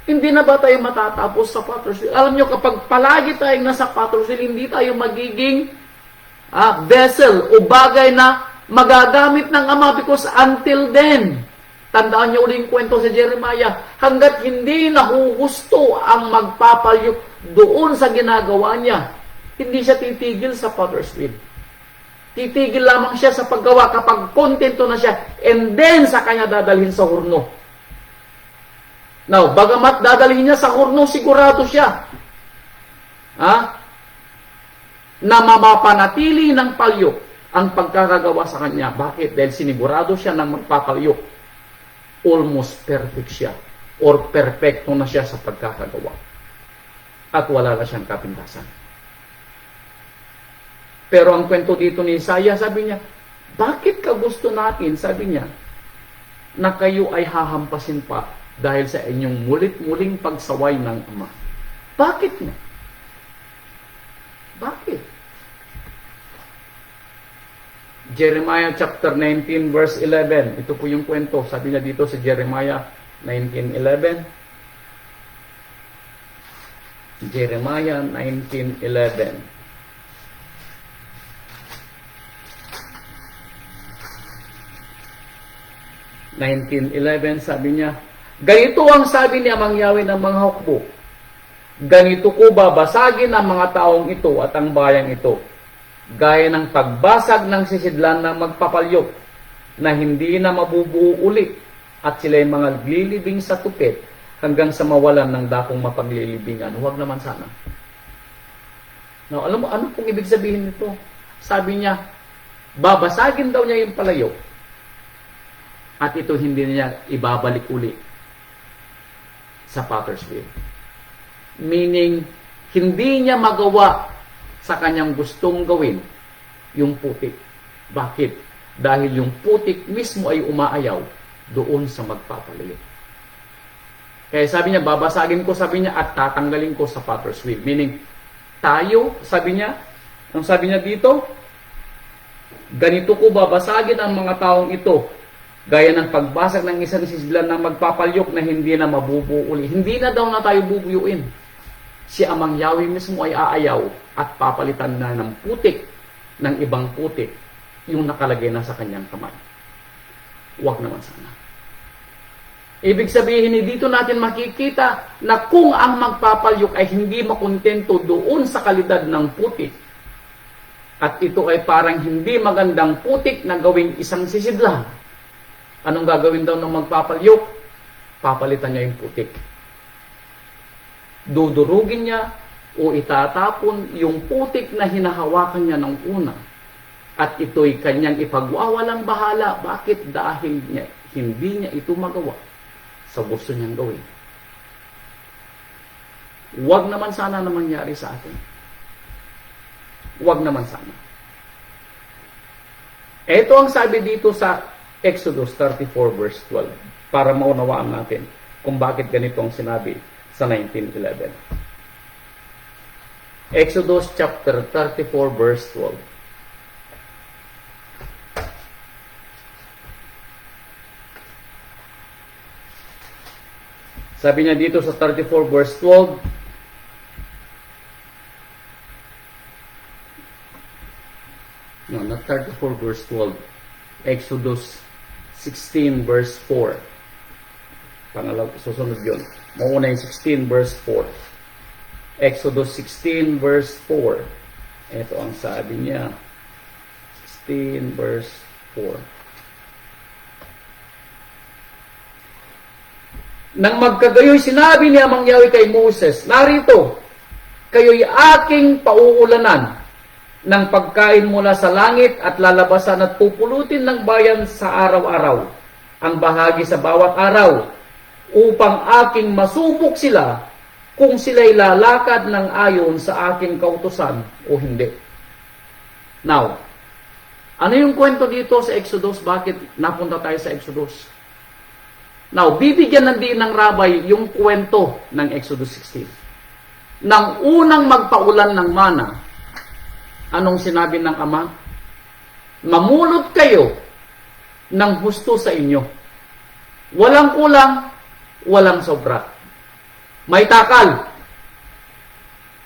Hindi na ba tayo matatapos sa Potter's wheel? Alam nyo, kapag palagi tayong nasa Potter's wheel, hindi tayo magiging vessel o bagay na magagamit ng Ama, because until then, tandaan nyo ulit yung kwento sa Jeremiah, hanggat hindi nahuhusto ang magpapalyok doon sa ginagawa niya, hindi siya titigil sa Potter's wheel. Titigil lamang siya sa paggawa kapag kontento na siya, and then sa kanya dadalhin sa hurno. Now, bagamat dadalhin niya sa hurno, sigurado siya na mamapanatili ng palyok ang pagkakagawa sa kanya. Bakit? Dahil sinigurado siya ng magpapalyok. Almost perfect siya, or perfecto na siya sa pagkakagawa. At wala na siyang kapintasan. Pero ang kwento dito ni Isaiah, sabi niya, bakit ka gusto natin, sabi niya, na kayo ay hahampasin pa dahil sa inyong mulit-muling pagsaway ng Ama? Bakit niya? Bakit? Jeremiah chapter 19 verse 11. Ito po yung kwento. Sabi niya dito sa Jeremiah 19:11. Jeremiah 19:11. 19:11, sabi niya, ganito ang sabi ni Amang Yahweh ng mga hukbo, ganito ko babasagin ang mga taong ito at ang bayang ito, gaya ng pagbasag ng sisidlan ng magpapalyok, na hindi na mabubuo ulit, at sila'y mga glilibing sa tupit, hanggang sa mawalan ng dakong mapaglilibingan. Huwag naman sana. Now, alam mo, ano pong ibig sabihin nito? Sabi niya, babasagin daw niya yung palayok, at ito hindi niya ibabalik uli sa potter's wheel. Meaning, hindi niya magawa sa kanyang gustong gawin yung putik. Bakit? Dahil yung putik mismo ay umaayaw doon sa magpapalayok. Kaya sabi niya, babasagin ko, sabi niya, at tatanggalin ko sa potter's wheel. Meaning, tayo, sabi niya, ang sabi niya dito, ganito ko babasagin ang mga taong ito, gaya ng pagbasag ng isang sisidlan na magpapalyok na hindi na mabubuo uli. Hindi na daw na tayo bubuyuin. Si Amang Yahweh mismo ay aayaw at papalitan na ng putik, ng ibang putik, yung nakalagay na sa kanyang kamay. Huwag naman sana. Ibig sabihin, dito natin makikita na kung ang magpapalyok ay hindi makontento doon sa kalidad ng putik, at ito ay parang hindi magandang putik na gawing isang sisidlan, anong gagawin daw ng magpapalyok? Papalitan niya yung putik. Dudurugin niya o itatapon yung putik na hinahawakan niya ng una. At ito'y kanyang ipagwawalang bahala. Bakit? Dahil hindi niya ito magawa sa gusto niyang gawin. Huwag naman sana na mangyari sa atin. Huwag naman sana. Ito ang sabi dito sa Exodus 34 verse 12, para maunawaan natin kung bakit ganito ang sinabi sa 19:11. Exodus chapter 34 verse 12. Sabi niya dito sa 34 verse 12, no, not 34 verse 12, Exodus 16 verse 4. Pangalaw, susunod yun. Mauna yung 16 verse 4. Exodus 16 verse 4. Ito ang sabi niya. 16 verse 4. Nang magkagayoy, sinabi ni Amang Yahweh kay Moses, narito, kayo'y aking pauulanan ng pagkain mula sa langit at lalabasan at pupulutin ng bayan sa araw-araw, ang bahagi sa bawat araw, upang aking masubok sila kung sila'y lalakad ng ayon sa aking kautusan o hindi. Now, ano yung kwento dito sa Exodus? Bakit napunta tayo sa Exodus? Now, bibigyan ng din ng rabay yung kwento ng Exodus 16. Nang unang magpaulan ng mana, anong sinabi ng Ama? Mamulot kayo ng husto sa inyo. Walang kulang, walang sobra. May takal.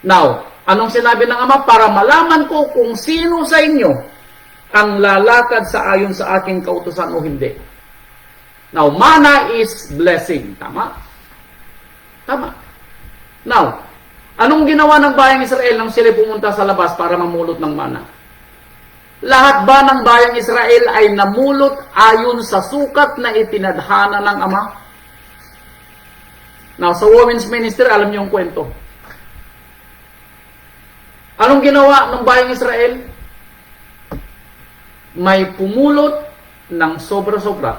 Now, anong sinabi ng Ama? Para malaman ko kung sino sa inyo ang lalakad sa ayon sa aking kautusan o hindi. Now, mana is blessing. Tama? Tama. Now, anong ginawa ng bayang Israel nang sila pumunta sa labas para mamulot ng mana? Lahat ba ng bayang Israel ay namulot ayon sa sukat na itinadhana ng Ama? Now, sa women's ministry, alam niyo yung kwento. Anong ginawa ng bayang Israel? May pumulot ng sobra-sobra.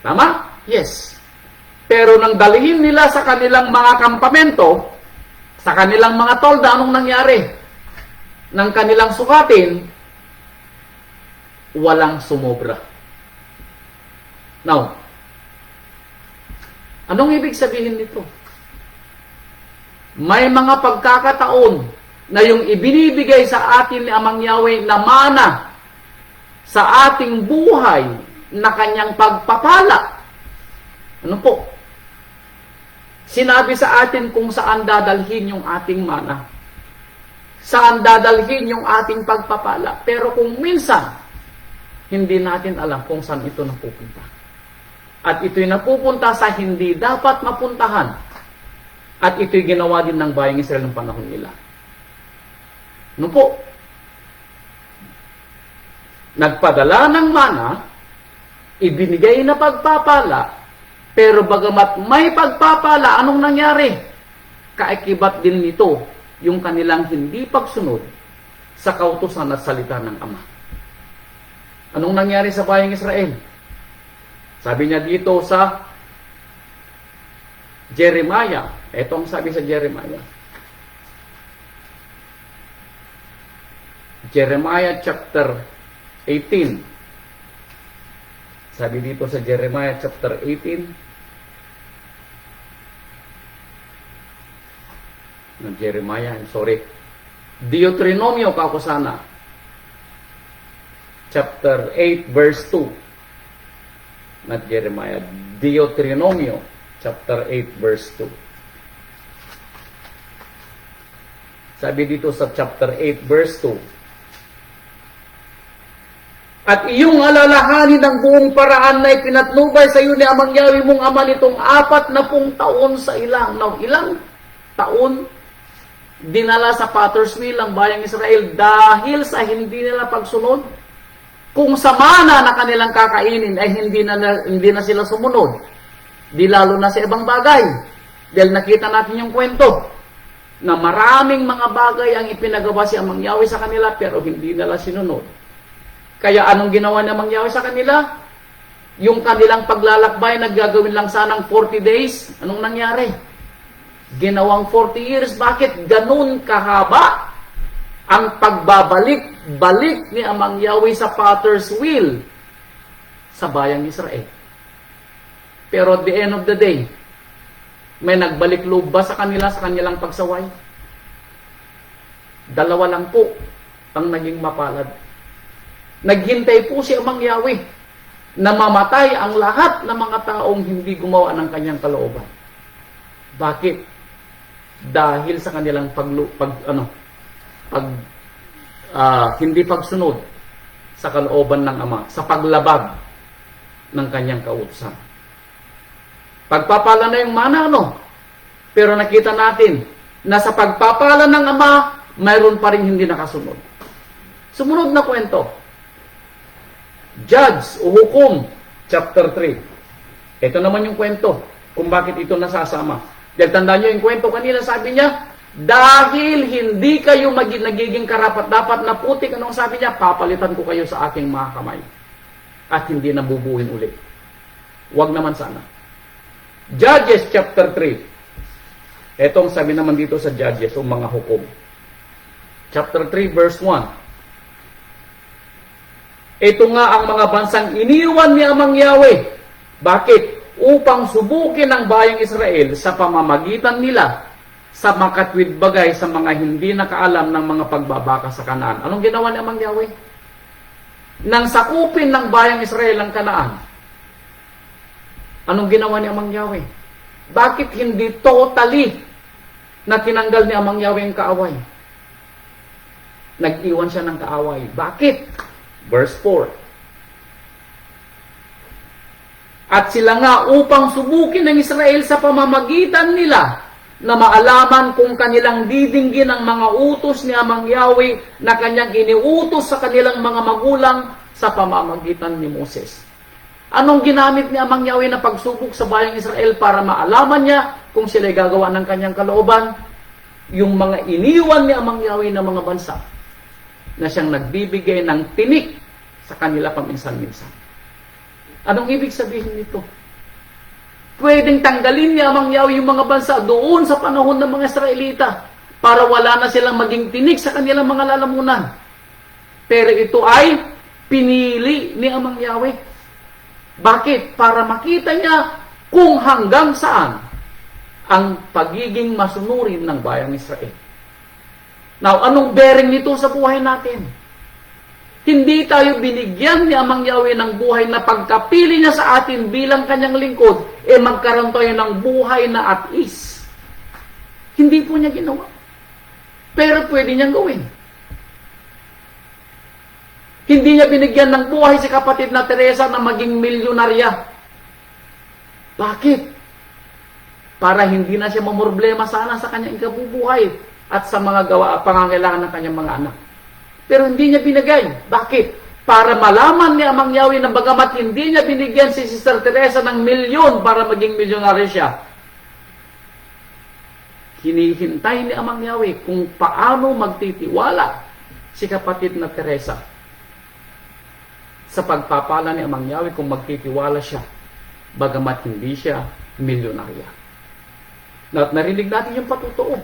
Tama? Yes. Pero nang dalhin nila sa kanilang mga kampamento, sa kanilang mga tolda, anong nangyari? Ng kanilang sukatin, walang sumobra. Now, anong ibig sabihin nito? May mga pagkakataon na yung ibinibigay sa atin ni Amang Yahweh na mana sa ating buhay na kanyang pagpapala. Ano po? Sinabi sa atin kung saan dadalhin yung ating mana. Saan dadalhin yung ating pagpapala. Pero kung minsan, hindi natin alam kung saan ito napupunta. At ito'y napupunta sa hindi dapat mapuntahan. At ito'y ginawa din ng bayang Israel ng panahon nila. Ano po? Nagpadala ng mana, ibinigay na pagpapala, pero bagamat may pagpapala, anong nangyari? Kaakibat din nito yung kanilang hindi pagsunod sa kautusan at salita ng Ama. Anong nangyari sa bayang Israel? Sabi niya dito sa Jeremiah. Ito ang sabi sa Jeremiah. Jeremiah chapter 18. Sabi dito sa Jeremiah chapter 18. Ng Jeremiah, Deuteronomio kako sana. Chapter 8 verse 2. Not Jeremiah. Deuteronomio chapter 8 verse 2. Sabi dito sa chapter 8 verse 2. At iyong alalahanin ng buong paraan na ipinatnubay sa iyo ni Amang Yahweh mong Ama nitong 40 taon sa ilang. Now, ilang taon dinala sa potter's wheel ang bayang Israel dahil sa hindi nila pagsunod. Kung sa mana na kanilang kakainin ay hindi na sila sumunod, di lalo na sa ibang bagay. Dahil nakita natin yung kwento na maraming mga bagay ang ipinagawa si Amang Yahweh sa kanila pero hindi nila sinunod. Kaya anong ginawa ni Amang Yahweh sa kanila? Yung kanilang paglalakbay, naggagawin lang sanang 40 days. Anong nangyari? Ginawang 40 years. Bakit ganun kahaba ang pagbabalik-balik ni Amang Yahweh sa potter's wheel sa bayang Israel? Pero at the end of the day, may nagbalik loob ba sa kanila sa kanilang pagsaway? Dalawa lang po ang naging mapalad. Naghintay po si Amang Yahweh na mamatay ang lahat ng mga taong hindi gumawa ng kanyang kalooban. Bakit? Dahil sa kanilang hindi pagsunod sa kalooban ng Ama, sa paglabag ng kanyang kautusan. Pagpapala na yung mana, pero nakita natin na sa pagpapala ng Ama, mayroon pa rin hindi nakasunod. Sumunod na kwento. Judge o Hukom, chapter 3. Ito naman yung kwento kung bakit ito nasasama. Dahil tandaan nyo yung kwento kanina, sabi niya, dahil hindi kayo nagiging karapat-dapat na putik, anong sabi niya? Papalitan ko kayo sa aking mga kamay. At hindi nabubuhin ulit. Huwag naman sana. Judges chapter 3. Etong sabi naman dito sa Judges o mga hukom. Chapter 3 verse 1. Ito nga ang mga bansang iniwan ni Amang Yahweh. Bakit? Upang subukin ang bayang Israel sa pamamagitan nila sa makatwid bagay sa mga hindi nakaalam ng mga pagbabaka sa Kanaan. Anong ginawa ni Amang Yahweh? Nang sakupin ng bayang Israel ang Kanaan, anong ginawa ni Amang Yahweh? Bakit hindi totally na tinanggal ni Amang Yahweh ang kaaway? Nag-iwan siya ng kaaway. Bakit? Verse 4. At sila nga upang subukin ng Israel sa pamamagitan nila na maalaman kung kanilang didinggin ang mga utos ni Amang Yahweh na kanyang iniutos sa kanilang mga magulang sa pamamagitan ni Moses. Anong ginamit ni Amang Yahweh na pagsubok sa bayang Israel para maalaman niya kung sila'y gagawa ng kanyang kalooban? Yung mga iniwan ni Amang Yahweh na mga bansa na siyang nagbibigay ng tinik sa kanila paminsan-minsan. Anong ibig sabihin nito? Pwedeng tanggalin ni Amang Yahweh yung mga bansa doon sa panahon ng mga Israelita para wala na silang maging tinik sa kanilang mga lalamunan. Pero ito ay pinili ni Amang Yahweh. Bakit? Para makita niya kung hanggang saan ang pagiging masunurin ng bayang Israel. Now, anong bearing nito sa buhay natin? Hindi tayo binigyan ni Amang Yahweh ng buhay na pagkapili niya sa atin bilang kanyang lingkod, magkaroon tayo ng buhay na at ease. Hindi po niya ginawa. Pero pwede niyang gawin. Hindi niya binigyan ng buhay si kapatid na Teresa na maging milyonarya. Bakit? Para hindi na siya mamroblema sana sa kanyang ikabubuhay at sa mga pangangailangan ng kanyang mga anak. Pero hindi niya binigay. Bakit? Para malaman ni Amang Yahweh na bagamat hindi niya binigyan si Sister Teresa ng milyon para maging milyonarya siya, hinihintay ni Amang Yahweh kung paano magtitiwala si kapatid na Teresa sa pagpapala ni Amang Yahweh kung magtitiwala siya bagamat hindi siya milyonarya. Narinig natin yung patutuo.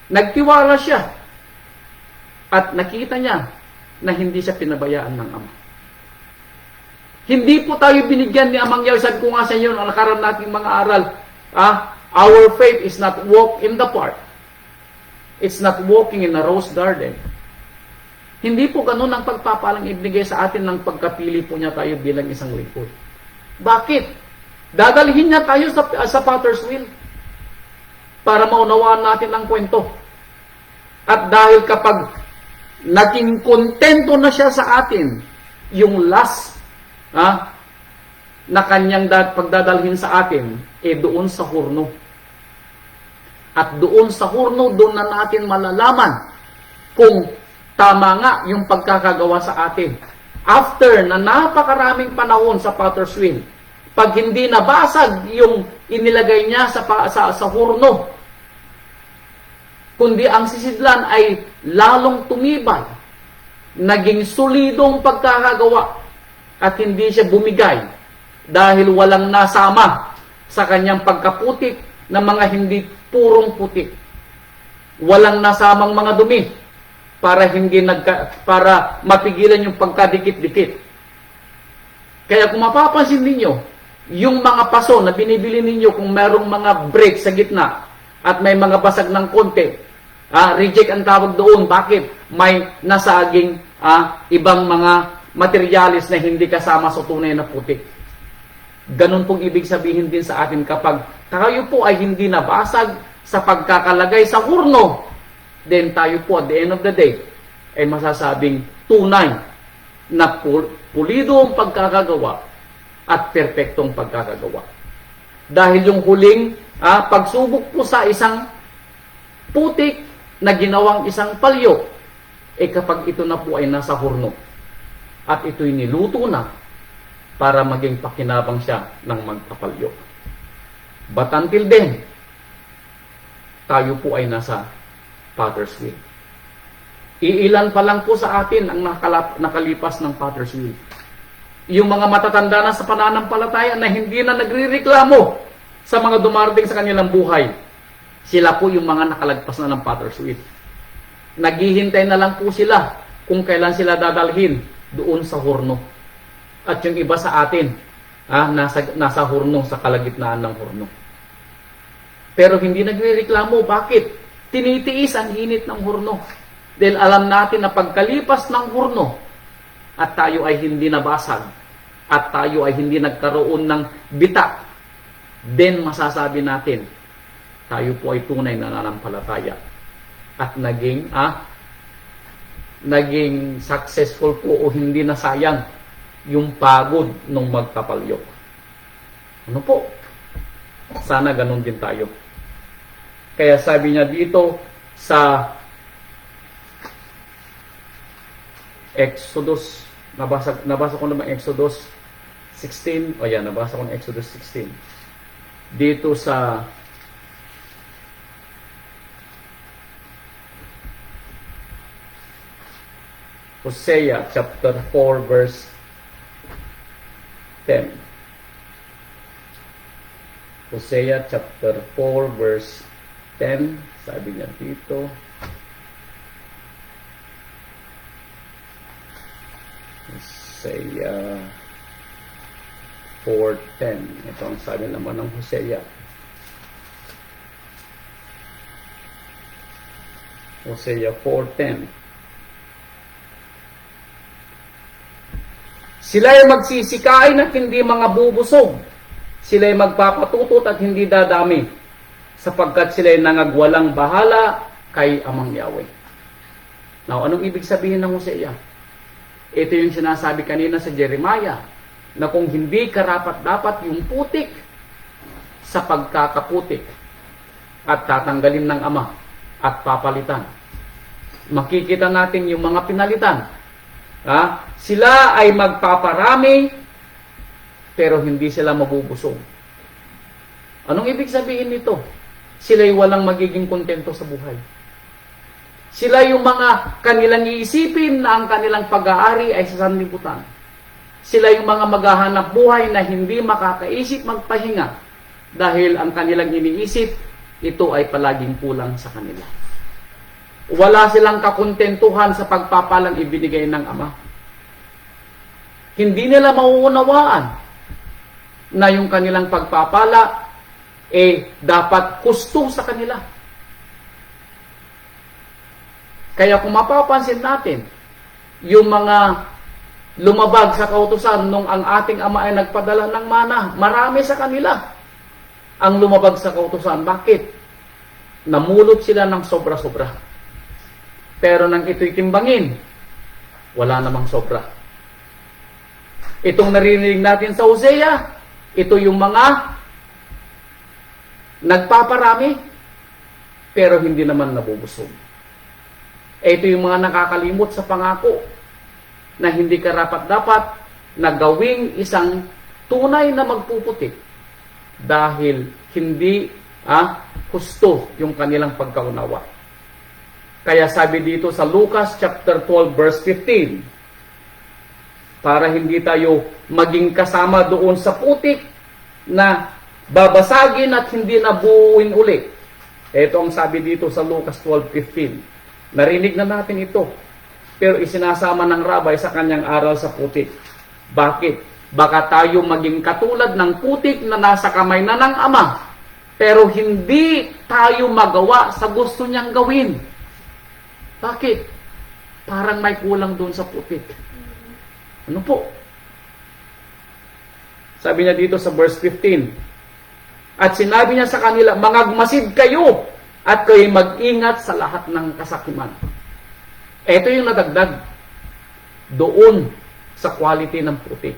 Nagtiwala siya at nakita niya na hindi siya pinabayaan ng Ama. Hindi po tayo binigyan ni Amang Yahweh. Sabi ko nga sa inyo, ang nakaraan nating mga aral, our faith is not walk in the park. It's not walking in a rose garden. Hindi po ganun ang pagpapalang ibigay sa atin ng pagkapili po niya tayo bilang isang lingkod. Bakit? Dadalhin niya tayo sa potter's wheel para maunawaan natin ang kwento. At dahil kapag naging kontento na siya sa atin, yung last na kanyang pagdadalhin sa atin, doon sa hurno. At doon sa hurno, doon na natin malalaman kung tama nga yung pagkakagawa sa atin. After na napakaraming panahon sa potter's wheel, pag hindi nabasag yung inilagay niya sa hurno, kundi ang sisidlan ay lalong tumibay, naging solidong pagkakagawa at hindi siya bumigay dahil walang nasama sa kanyang pagkaputik ng mga hindi purong putik. Walang nasamang mga dumi para para mapigilan yung pagkadikit-dikit. Kaya kung mapapansin ninyo, yung mga paso na binibili ninyo kung merong mga break sa gitna at may mga basag ng konti, reject ang tawag doon. Bakit? May nasaging ibang mga materialis na hindi kasama sa tunay na putik. Ganun pong ibig sabihin din sa atin kapag tayo po ay hindi nabasag sa pagkakalagay sa hurno, then tayo po at the end of the day ay masasabing tunay na pulido ang pagkakagawa at perpektong pagkakagawa. Dahil yung huling pagsubok po sa isang putik na ginawang isang palyo, kapag ito na po ay nasa hurno at ito'y niluto na para maging pakinabang siya ng magpapalyo. But until then, tayo po ay nasa potter's wheel. Iilan pa lang po sa atin ang nakalipas ng potter's wheel. Yung mga matatanda na sa pananampalataya na hindi na nagrireklamo sa mga dumarating sa kanilang buhay, sila po yung mga nakalagpas na ng potter's wheel. Naghihintay na lang po sila kung kailan sila dadalhin doon sa hurno. At yung iba sa atin, nasa hurno, sa kalagitnaan ng hurno. Pero hindi nagrereklamo. Bakit? Tinitiis ang init ng hurno. Dahil alam natin na pagkalipas ng hurno at tayo ay hindi nabasag at tayo ay hindi nagkaroon ng bitak, then masasabi natin, tayo po ay tunay na nananampalataya at naging successful po o hindi na sayang yung pagod nung magkapalyo. Ano po? Sana ganun din tayo. Kaya sabi niya dito sa Exodus, nabasa ko naman Exodus 16, o yan, nabasa ko ng Exodus 16. Dito sa Hosea chapter 4 verse 10. Hosea chapter 4 verse 10, sabi niya dito, Hosea 4:10. Ito ang sabi naman ng Hosea. Hosea 4:10. Sila ay magsisikain at hindi mga bubusog. Sila ay magpapatutot at hindi dadami, sapagkat sila ay nangagwalang bahala kay Amang Yahweh. Now, anong ibig sabihin ng Hosea? Ito yung sinasabi kanina sa Jeremiah, na kung hindi karapat-dapat yung putik sa pagkakaputik at tatanggalin ng Ama at papalitan. Makikita natin yung mga pinalitan. Sila ay magpaparami pero hindi sila mabubusog. Anong ibig sabihin nito? Sila ay walang magiging kontento sa buhay. Sila yung mga kanilang iisipin na ang kanilang pag-aari ay sa sanlibutan. Sila yung mga maghahanap buhay na hindi makakaisip magpahinga dahil ang kanilang iniisip, ito ay palaging kulang sa kanila. Wala silang kakontentuhan sa pagpapalang ibinigay ng Ama. Hindi nila mauunawaan na yung kanilang pagpapala dapat husto sa kanila. Kaya kung mapapansin natin, yung mga lumabag sa kautusan nung ang ating Ama ay nagpadala ng mana, marami sa kanila ang lumabag sa kautusan. Bakit? Namulot sila ng sobra-sobra. Pero nang ito'y timbangin, wala namang sobra. Itong narinig natin sa Hosea, ito yung mga nagpaparami, pero hindi naman nabubusog. Ito yung mga nakakalimot sa pangako na hindi karapat-dapat na gawing isang tunay na magpuputik dahil hindi husto yung kanilang pagkaunawa. Kaya sabi dito sa Lucas chapter 12 verse 15, para hindi tayo maging kasama doon sa putik na babasagin at hindi nabuuin uli. Ito ang sabi dito sa Lucas 12:15. Narinig na natin ito, pero isinasama ng rabay sa kanyang aral sa putik. Bakit? Baka tayo maging katulad ng putik na nasa kamay na ng Ama, pero hindi tayo magawa sa gusto niyang gawin. Bakit? Parang may kulang doon sa putik. Ano po? Sabi niya dito sa verse 15, at sinabi niya sa kanila, mangagmasid kayo at kayo mag-ingat sa lahat ng kasakiman. Ito yung nadagdag doon sa quality ng putik.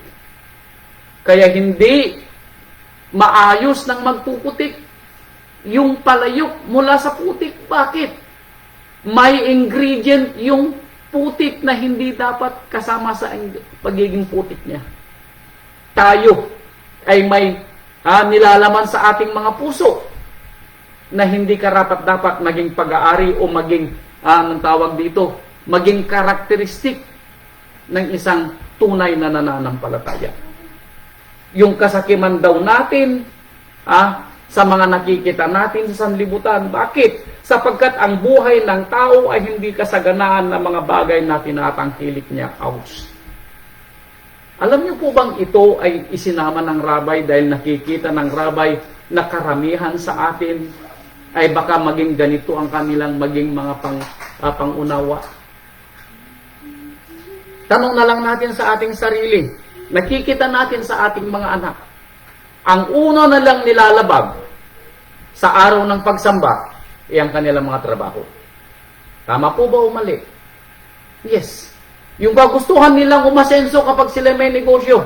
Kaya hindi maayos ng magpuputik yung palayok mula sa putik. Bakit? May ingredient yung putik na hindi dapat kasama sa pagiging putik niya. Tayo ay may nilalaman sa ating mga puso na hindi karapat-dapat maging pag-aari o maging, anong tawag dito, maging karakteristik ng isang tunay na nananampalataya. Yung kasakiman daw natin, sa mga nakikita natin sa sanlibutan. Bakit? Sapagkat ang buhay ng tao ay hindi kasaganaan ng mga bagay na tinatangkilik niya. Ouch! Alam niyo po bang ito ay isinama ng rabay dahil nakikita ng rabay na karamihan sa atin ay baka maging ganito ang kanilang maging mga pangunawa. Tanong na lang natin sa ating sarili. Nakikita natin sa ating mga anak. Ang uno na lang nilalabag sa araw ng pagsamba ay ang kanilang mga trabaho. Tama po ba o mali? Yes. Yung kagustuhan nilang umasenso kapag sila may negosyo.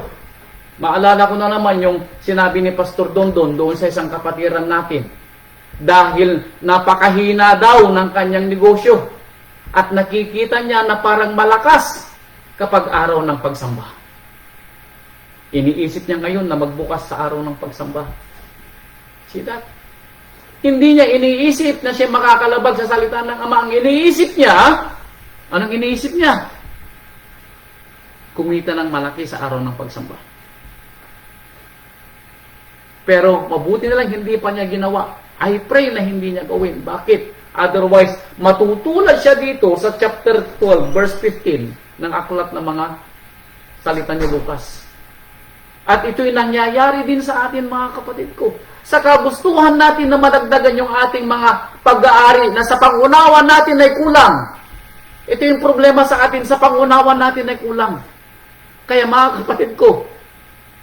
Maalala ko na naman yung sinabi ni Pastor Dondon doon sa isang kapatiran natin. dahil napakahina daw ng kanyang negosyo at nakikita niya na parang malakas kapag araw ng pagsamba. Iniisip niya ngayon na magbukas sa araw ng pagsamba. See that? Hindi niya iniisip na siya makakalabag sa salita ng Ama. Ang iniisip niya, anong iniisip niya? Kumita ng malaki sa araw ng pagsamba. Pero mabuti na lang hindi pa niya ginawa. I pray na hindi niya gawin. Bakit? Otherwise, matutulad siya dito sa chapter 12, verse 15 ng aklat ng mga salita ni Lucas. At ito'y nangyayari din sa atin, mga kapatid ko. Sa kagustuhan natin na madagdagan yung ating mga pag-aari na sa pangunawa natin ay kulang. Ito yung problema sa atin, sa pangunawa natin ay kulang. Kaya mga kapatid ko,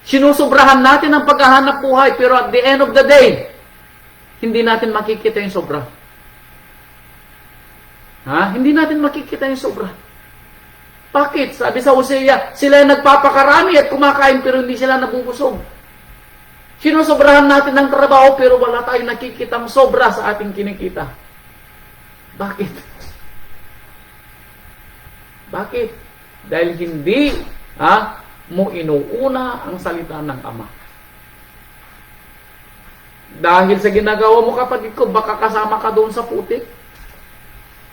sinusobrahan natin ang paghahanap buhay, pero at the end of the day, hindi natin makikita yung sobra. Hindi natin makikita yung sobra. Bakit? Sabi sa Hosea, sila ay nagpapakarami at kumakain pero hindi sila nabubusog. Sinusobrahan natin ng trabaho pero wala tayong nakikitang sobra sa ating kinikita. Bakit? Bakit? Dahil hindi mo inuuna ang salita ng Ama. Dahil sa ginagawa mo, kapatid ko, baka kasama ka doon sa putik.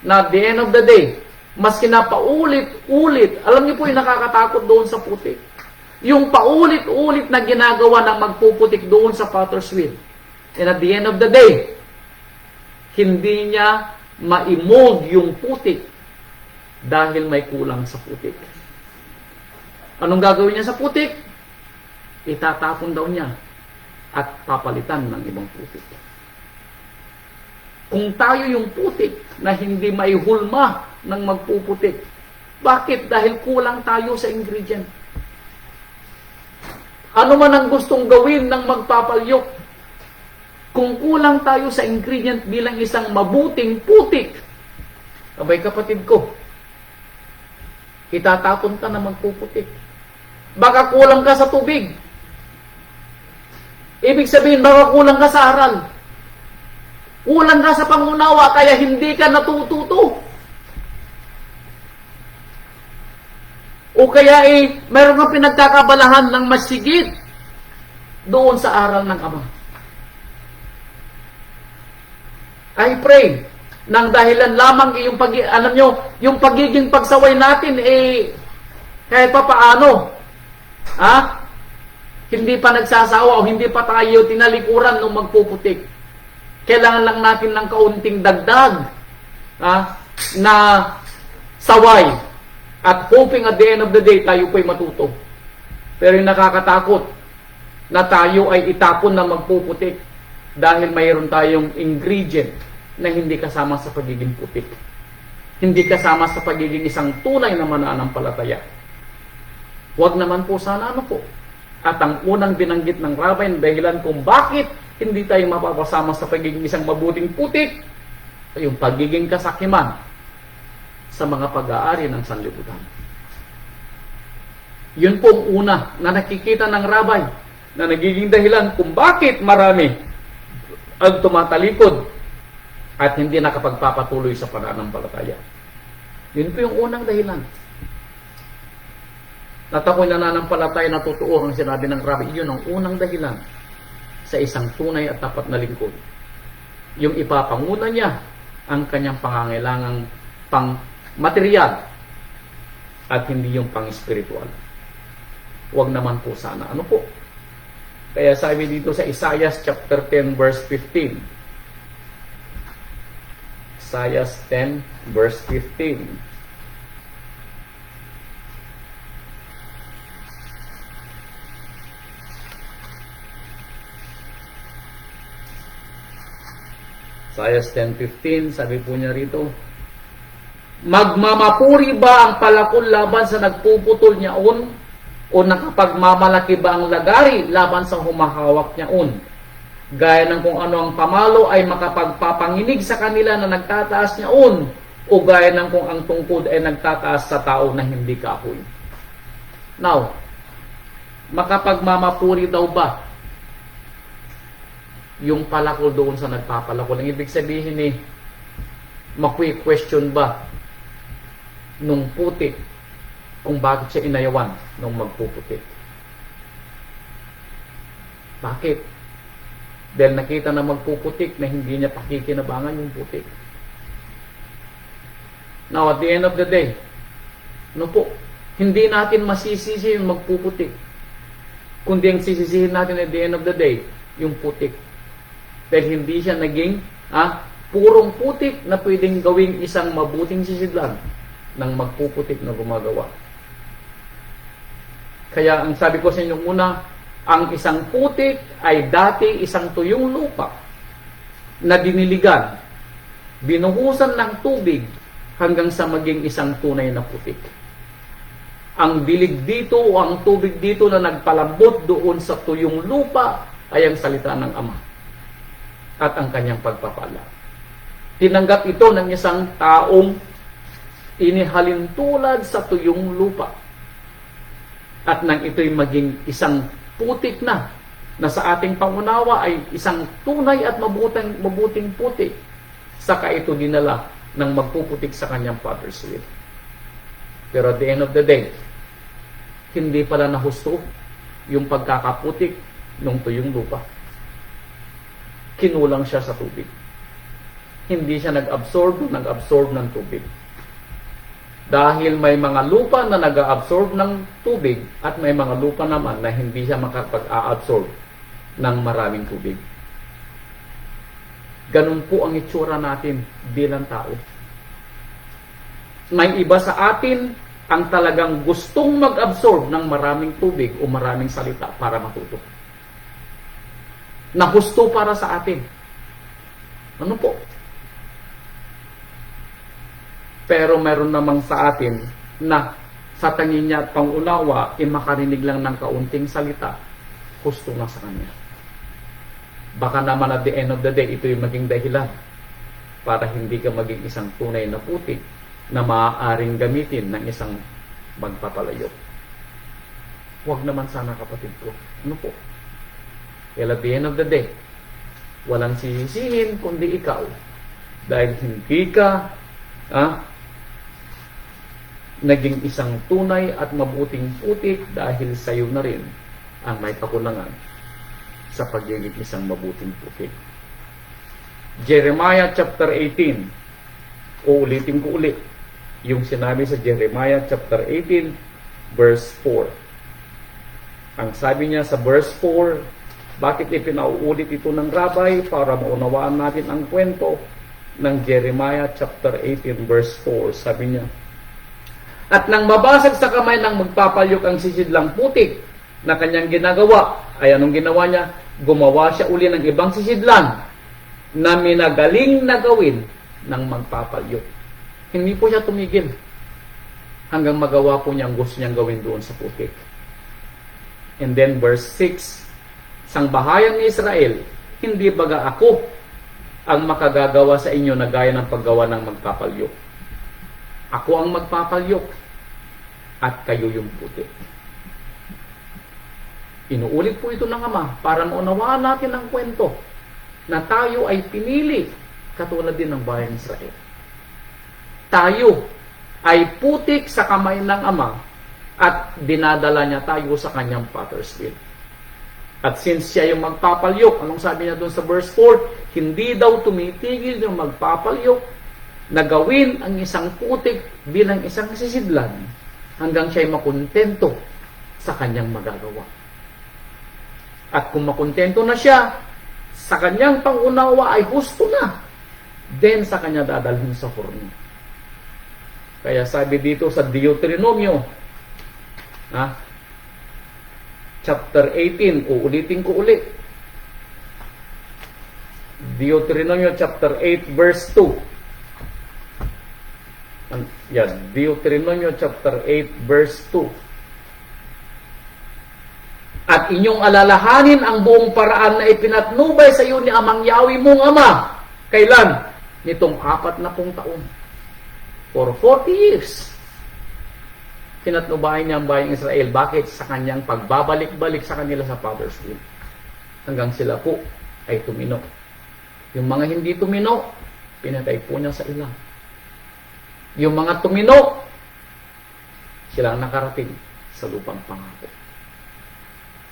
Na at the end of the day, mas kinapaulit-ulit. Alam niyo po yung nakakatakot doon sa putik. Yung paulit-ulit na ginagawa ng magpuputik doon sa potter's wheel. And at the end of the day, hindi niya ma-mold yung putik dahil may kulang sa putik. Anong gagawin niya sa putik? Itatapon daw niya at papalitan ng ibang putik. Kung tayo yung putik na hindi maihulma ng magpuputik. Bakit? Dahil kulang tayo sa ingredient. Ano man ang gustong gawin ng magpapalyok, kung kulang tayo sa ingredient bilang isang mabuting putik, abay kapatid ko, itatapon ka na magpuputik. Baka kulang ka sa tubig. Ibig sabihin, baka kulang ka sa aral. Kulang ka sa pangunawa, kaya hindi ka natututo. O kaya mayroon kang pinagkakabalahan ng masigit doon sa aral ng Ama. I pray nang dahilan lamang alam nyo, yung pagiging pagsaway natin kahit pa paano, hindi pa nagsasawa o hindi pa tayo tinalikuran nung magpuputik. Kailangan lang natin ng kaunting dagdag na saway. At hoping at the end of the day, tayo po'y matuto. Pero yung nakakatakot na tayo ay itapon na magpuputik dahil mayroon tayong ingredient na hindi kasama sa pagiging putik. Hindi kasama sa pagiging isang tunay na mananampalataya. Huwag naman po sana po. At ang unang binanggit ng rabbi ng dahilan kung bakit hindi tayo mapapasama sa pagiging isang mabuting putik ay yung pagiging kasakiman sa mga pag-aari ng sanlibutan. Yun po ang una na nakikita ng rabbi na nagiging dahilan kung bakit marami ang tumatalikod at hindi nakapagpapatuloy sa pananampalataya. Yun po yung unang dahilan. At ako'y nananampalataya na totoo ang sinabi ng rabbi. Yun ang unang dahilan sa isang tunay at tapat na lingkod. Yung ipapanguna niya ang kanyang pangangailangang material at hindi yung pang-spiritual. Huwag naman po sana. Ano po? Kaya sabi dito sa Isaiah chapter 10 verse 15. Isaiah 10 verse 15. Isaiah 10:15, sabi po niya rito, magmamapuri ba ang palakol laban sa nagpuputol niyaon? O nakapagmamalaki ba ang lagari laban sa humahawak niyaon? Gaya ng kung ano ang pamalo ay makapagpapanginig sa kanila na nagtataas niyaon, o gaya ng kung ang tungkod ay nagtataas sa tao na hindi kahoy. Now, makapagmamapuri daw ba yung palakol doon sa nagpapalakol. Ang ibig sabihin makwi-question ba nung putik kung bakit siya inayawan nung magpuputik? Bakit? Dahil nakita na magpuputik na hindi niya pakikinabangan yung putik. Now, at the end of the day, hindi natin masisisi yung magpuputik. Kundi ang sisisihin natin at the end of the day, yung putik. Dahil hindi siya naging purong putik na pwedeng gawing isang mabuting sisidlan ng magpuputik na gumagawa. Kaya ang sabi ko sa inyo muna, ang isang putik ay dati isang tuyong lupa na diniligan, binuhusan ng tubig hanggang sa maging isang tunay na putik. Ang dilig dito o ang tubig dito na nagpalambot doon sa tuyong lupa ay ang salita ng Ama at ang kanyang pagpapala. Tinanggap ito ng isang taong inihalin tulad sa tuyong lupa. At nang ito'y maging isang putik na sa ating pangunawa ay isang tunay at mabuting putik, saka ito dinala ng magpuputik sa kanyang Father's will. Pero at the end of the day, hindi pala nahusto yung pagkakaputik ng tuyong lupa. Kinulang siya sa tubig. Hindi siya nag-absorb ng tubig. Dahil may mga lupa na nag-absorb ng tubig at may mga lupa naman na hindi siya makapag-a-absorb ng maraming tubig. Ganun po ang itsura natin bilang tao. May iba sa atin ang talagang gustong mag-absorb ng maraming tubig o maraming salita para matuto. Na gusto para sa atin. Ano po? Pero meron namang sa atin na sa tingin niya at pangunawa, makarinig lang ng kaunting salita, gusto na sa kanya. Baka naman at the end of the day, ito yung maging dahilan para hindi ka maging isang tunay na putik na maaaring gamitin ng isang magpapalayo. Huwag naman sana, kapatid ko. Ano po? Well, at the end of the day, walang sisisihin kundi ikaw. Dahil hindi ka naging isang tunay at mabuting putik dahil sa iyo na rin ang may kakulangan sa pagiging isang mabuting putik. Jeremiah chapter 18. Uulitin ko ulit yung sinabi sa Jeremiah chapter 18 verse 4. Ang sabi niya sa verse 4, bakit ipinauulit ito ng rabbi? Para maunawaan natin ang kwento ng Jeremiah chapter 18 verse 4. Sabi niya, at nang mabasag sa kamay ng magpapalyok ang sisidlang putik na kanyang ginagawa, ay anong ginawa niya? Gumawa siya uli ng ibang sisidlan na minagaling na gawin ng magpapalyok. Hindi po siya tumigil hanggang magawa po niya ang gusto niyang gawin doon sa putik. And then verse 6, sang bahayan ni Israel, hindi baga ako ang makagagawa sa inyo na gaya ng paggawa ng magpapalyok. Ako ang magpapalyok at kayo yung putik. Inuulit po ito ng Ama para maunawaan natin ang kwento na tayo ay pinili katulad din ng bayan ng Israel. Tayo ay putik sa kamay ng Ama at dinadala niya tayo sa kanyang Father's will. At since siya yung magpapalyok, anong sabi niya doon sa verse 4? Hindi daw tumitigil yung magpapalyok na gawin ang isang putik bilang isang sisidlan hanggang siya'y makontento sa kanyang magagawa. At kung makontento na siya, sa kanyang pangunawa ay gusto na, then sa kanya dadalhin sa horno. Kaya sabi dito sa Deuteronomio, chapter 18, uulitin ko ulit. Deuteronomio chapter 8 verse 2. Yan, Deuteronomio chapter 8 verse 2. At inyong alalahanin ang buong paraan na ipinatnubay sa iyo ni Amang Yahweh mong Ama. Kailan? Nitong 40 taon. For 40 years. Pinatnubayan niya ang bayang Israel. Bakit? Sa kanyang pagbabalik-balik sa kanila sa Father's will. Hanggang sila po ay tumino. Yung mga hindi tumino, pinatay po niya sa ilang. Yung mga tumino, silang nakarating sa lupang pangako.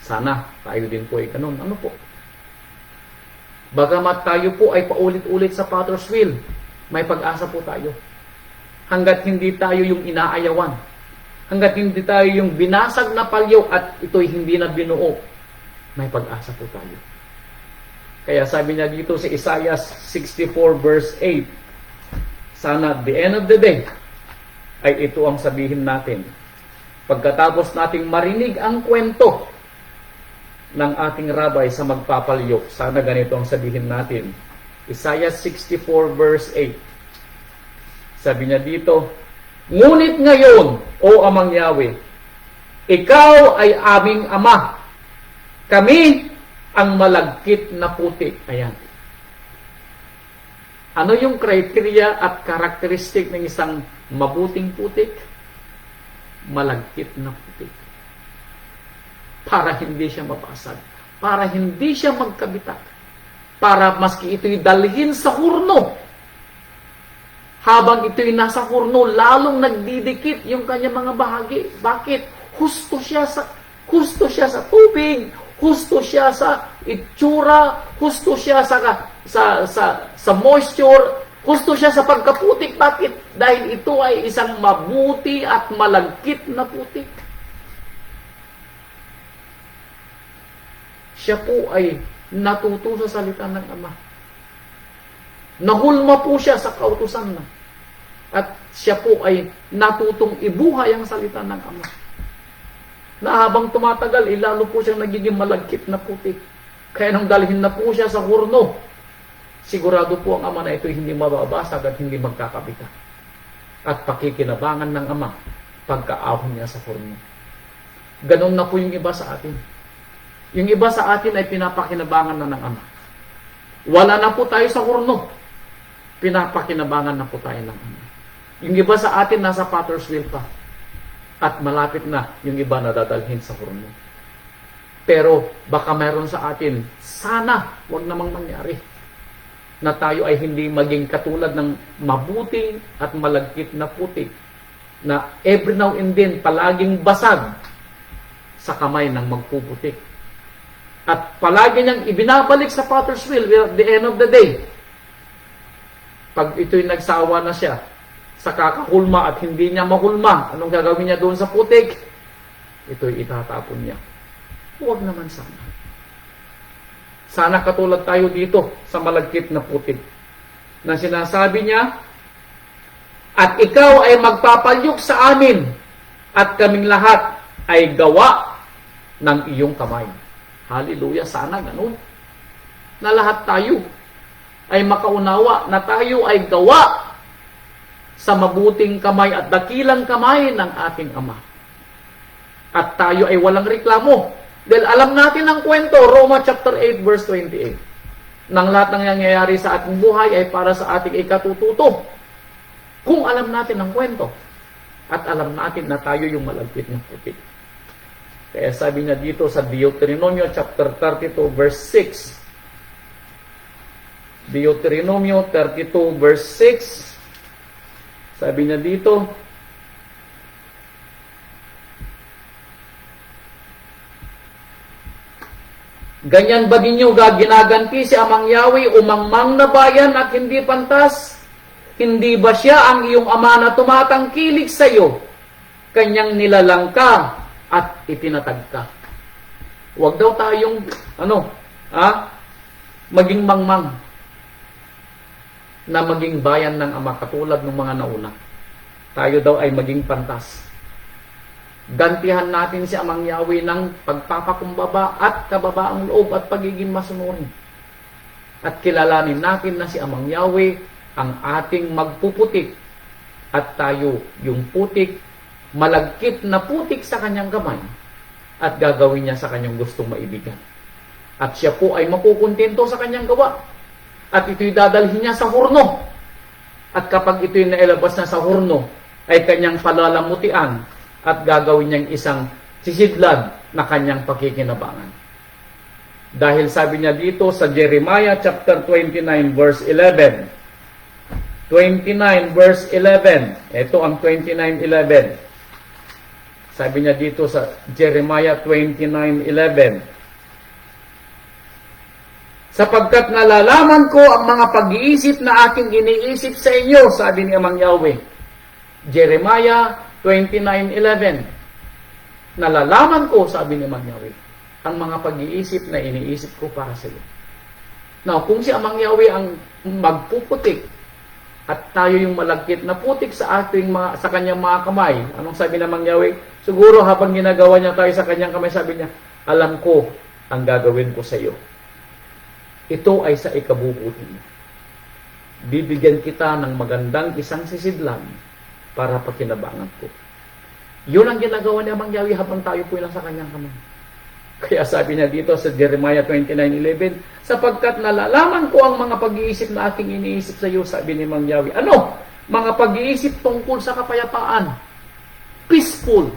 Sana tayo din po ay ganun. Ano po? Bagamat tayo po ay paulit-ulit sa potter's wheel, may pag-asa po tayo. Hanggat hindi tayo yung inaayawan, hanggat hindi tayo yung binasag na palyo at ito'y hindi na binuo, may pag-asa po tayo. Kaya sabi niya dito sa Isaiah 64 verse 8, sana at the end of the day, ay ito ang sabihin natin. Pagkatapos nating marinig ang kwento ng ating rabay sa magpapalyo, sana ganito ang sabihin natin. Isaiah 64 verse 8. Sabi niya dito, ngunit ngayon, O Amang Yahweh, ikaw ay aming ama. Kami ang malagkit na putik. Ayan. Ano yung criteria at karakteristik ng isang mabuting putik? Malagkit na putik. Para hindi siya mapasag. Para hindi siya magkabitak. Para maski ito'y dalhin sa hurno. Habang ito'y nasa hurno, lalong nagdidikit yung kanyang mga bahagi. Bakit? Husto siya sa tubig, husto siya sa itsura, husto siya sa moisture, husto siya sa pagkaputik. Bakit? Dahil ito ay isang mabuti at malagkit na putik. Siya po ay natuto sa salita ng Ama. Nahulma po siya sa kautusan na. At siya po ay natutong ibuhay ang salita ng Ama. Na habang tumatagal, lalo po siyang nagiging malagkit na putik. Kaya nang dalhin na po siya sa hurno, sigurado po ang Ama na ito hindi mababasag at hindi magkakabita. At pakikinabangan ng Ama pagkaahon niya sa hurno. Ganon na po yung iba sa atin. Yung iba sa atin ay pinapakinabangan na ng Ama. Wala na po tayo sa hurno. Pinapakinabangan na po tayo ng Ama. Yung iba sa atin nasa potter's wheel pa. At malapit na yung iba na dadalhin sa hurno. Pero baka meron sa atin, sana wag namang mangyari na tayo ay hindi maging katulad ng mabuting at malagkit na putik na every now and then palaging basag sa kamay ng magpuputik. At palagi niyang ibinabalik sa potter's wheel at the end of the day. Pag ito'y nagsawa na siya sa kakahulma at hindi niya mahulma, anong gagawin niya doon sa putik? Ito'y itatapon niya. Huwag naman sana. Sana katulad tayo dito sa malagkit na putik. Na sinasabi niya, at ikaw ay magpapalyok sa amin at kaming lahat ay gawa ng iyong kamay. Hallelujah, sana ganun. Na lahat tayo ay makaunawa na tayo ay gawa sa mabuting kamay at dakilang kamay ng ating Ama. At tayo ay walang reklamo. Dahil alam natin ang kwento, Roma chapter 8 verse 28. Nang lahat ng nangyayari sa ating buhay ay para sa ating ikatututo. Kung alam natin ang kwento. At alam natin na tayo yung malagkit ng putik. Kaya sabi niya dito sa Deuteronomio chapter 32 verse 6. Deuteronomio 32 verse 6. Sabi niya dito, ganyan ba ninyo ginaganti si Amang Yahweh umangmang na bayan at hindi pantas? Hindi ba siya ang iyong ama na tumatangkilik sa iyo? Kanyang nilalang ka at itinatag ka. Huwag daw tayong maging mangmang na maging bayan ng Ama katulad ng mga nauna. Tayo daw ay maging pantas. Gantihan natin si Amang Yahweh ng pagpapakumbaba at kababaang loob at pagiging masunurin. At kilalanin natin na si Amang Yahweh ang ating magpuputik at tayo yung putik, malagkit na putik sa kanyang kamay at gagawin niya sa kanyang gustong maibigan. At siya po ay makukuntento sa kanyang gawa. At ito'y dadalhin niya sa hurno. At kapag ito'y nailabas na sa hurno, ay kanyang palalamutian at gagawin niyang isang sisidlad na kanyang pakikinabangan. Dahil sabi niya dito sa Jeremiah chapter 29 verse 11. 29 verse 11. Ito ang 29:11. Sabi niya dito sa Jeremiah 29:11. Sapagkat nalalaman ko ang mga pag-iisip na aking iniisip sa inyo, sabi ni Amang Yahweh. Jeremiah 29:11. Nalalaman ko, sabi ni Amang Yahweh, ang mga pag-iisip na iniisip ko para sa iyo. Now, kung si Amang Yahweh ang magpuputik at tayo yung malagkit na putik sa sa kanyang mga kamay, anong sabi ni Amang Yahweh? Siguro habang ginagawa niya tayo sa kanyang kamay, sabi niya, alam ko ang gagawin ko sa iyo. Ito ay sa ikabubuti mo. Bibigyan kita ng magandang isang sisidlan para pakinabangan ko. Yun ang ginagawa ni Amang Yahweh habang tayo po lang sa kanyang kamay. Kaya sabi niya dito sa Jeremiah 29:11, sapagkat nalalaman ko ang mga pag-iisip na aking iniisip sa iyo, sabi ni Amang Yahweh. Ano? Mga pag-iisip tungkol sa kapayapaan. Peaceful.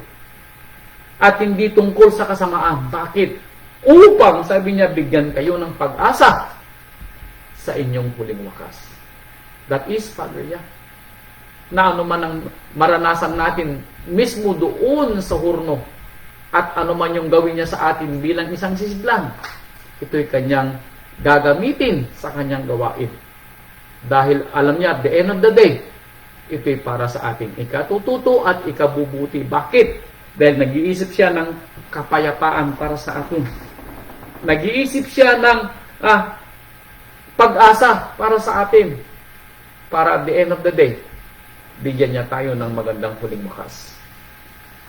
At hindi tungkol sa kasamaan. Bakit? Upang, sabi niya, bigyan kayo ng pag-asa sa inyong huling wakas. That is, Father, na ano man ang maranasan natin mismo doon sa hurno at ano man yung gawin niya sa atin bilang isang sisidlan, ito'y kanyang gagamitin sa kanyang gawain. Dahil alam niya, at the end of the day, ito'y para sa ating ikatututo at ikabubuti. Bakit? Dahil nag-iisip siya ng kapayapaan para sa atin. Nag-iisip siya ng pag-asa para sa atin. Para at the end of the day, bigyan niya tayo ng magandang huling wakas.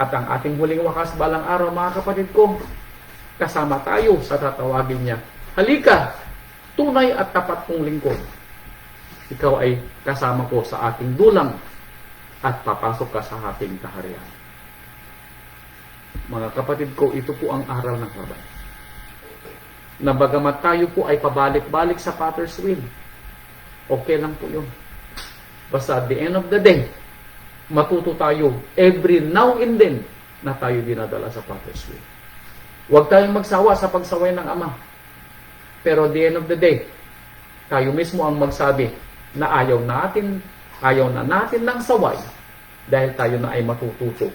At ang ating huling wakas balang araw, mga kapatid ko, kasama tayo sa tatawagin niya. Halika, tunay at tapat kong lingkod. Ikaw ay kasama ko sa ating dulang at papasok ka sa ating kaharian. Mga kapatid ko, ito po ang aral ng laban. Na bagamat tayo po ay pabalik-balik sa potter's wheel, okay lang po yun. Basta at the end of the day, matuto tayo every now and then na tayo dinadala sa potter's wheel. Huwag tayong magsawa sa pagsaway ng Ama. Pero at the end of the day, tayo mismo ang magsabi na ayaw na natin ng saway dahil tayo na ay matututo.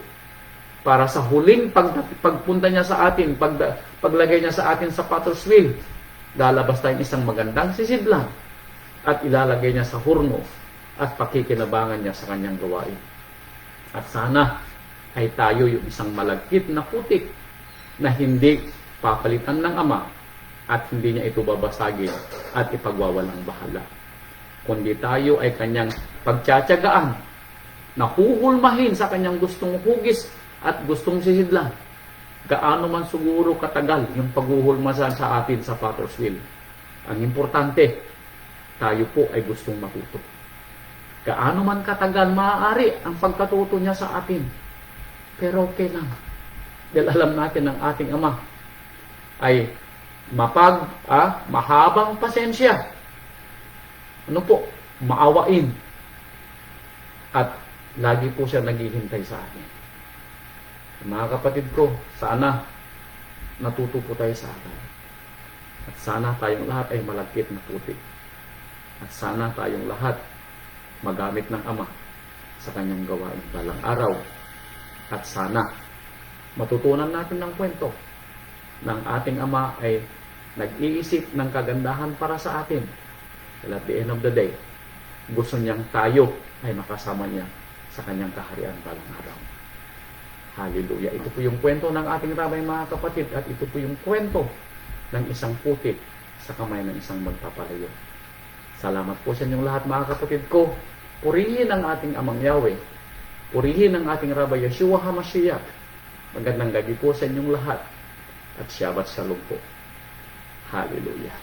Para sa huling pagpunta niya sa atin, paglagay niya sa atin sa potter's wheel, lalabas tayong isang magandang sisidlan at ilalagay niya sa hurno at pakikinabangan niya sa kanyang gawain. At sana ay tayo yung isang malagkit na putik na hindi papalitan ng Ama at hindi niya ito babasagin at ipagwawalang bahala. Kundi tayo ay kanyang pagtsatsagaan na huhulmahin sa kanyang gustong hugis at gustong sisidlan. Gaano man siguro katagal yung paghuhulmasan sa atin sa potter's wheel. Ang importante, tayo po ay gustong matuto. Gaano man katagal maaari ang pagkatuto niya sa atin. Pero okay lang. Dahil alam natin ng ating Ama ay mahabang pasensya. Ano po? Maawain. At lagi po siya naghihintay sa atin. Mga kapatid ko, sana natuto po tayo sa atin. At sana tayong lahat ay malagkit na putik. At sana tayong lahat magamit ng Ama sa kanyang gawain balang araw. At sana matutunan natin ng kwento ng ating Ama ay nag-iisip ng kagandahan para sa atin. At the end of the day, gusto niyang tayo ay makasama niya sa kanyang kaharian balang araw. Hallelujah. Ito po yung kwento ng ating rabay, mga kapatid, at ito po yung kwento ng isang putik sa kamay ng isang magpapalayo. Salamat po sa inyong lahat, mga kapatid ko. Purihin ang ating Amang Yahweh. Purihin ang ating Rabbi Yeshua HaMashiach. Magandang gabi po sa inyong lahat. At Shabbat Shalom po. Hallelujah.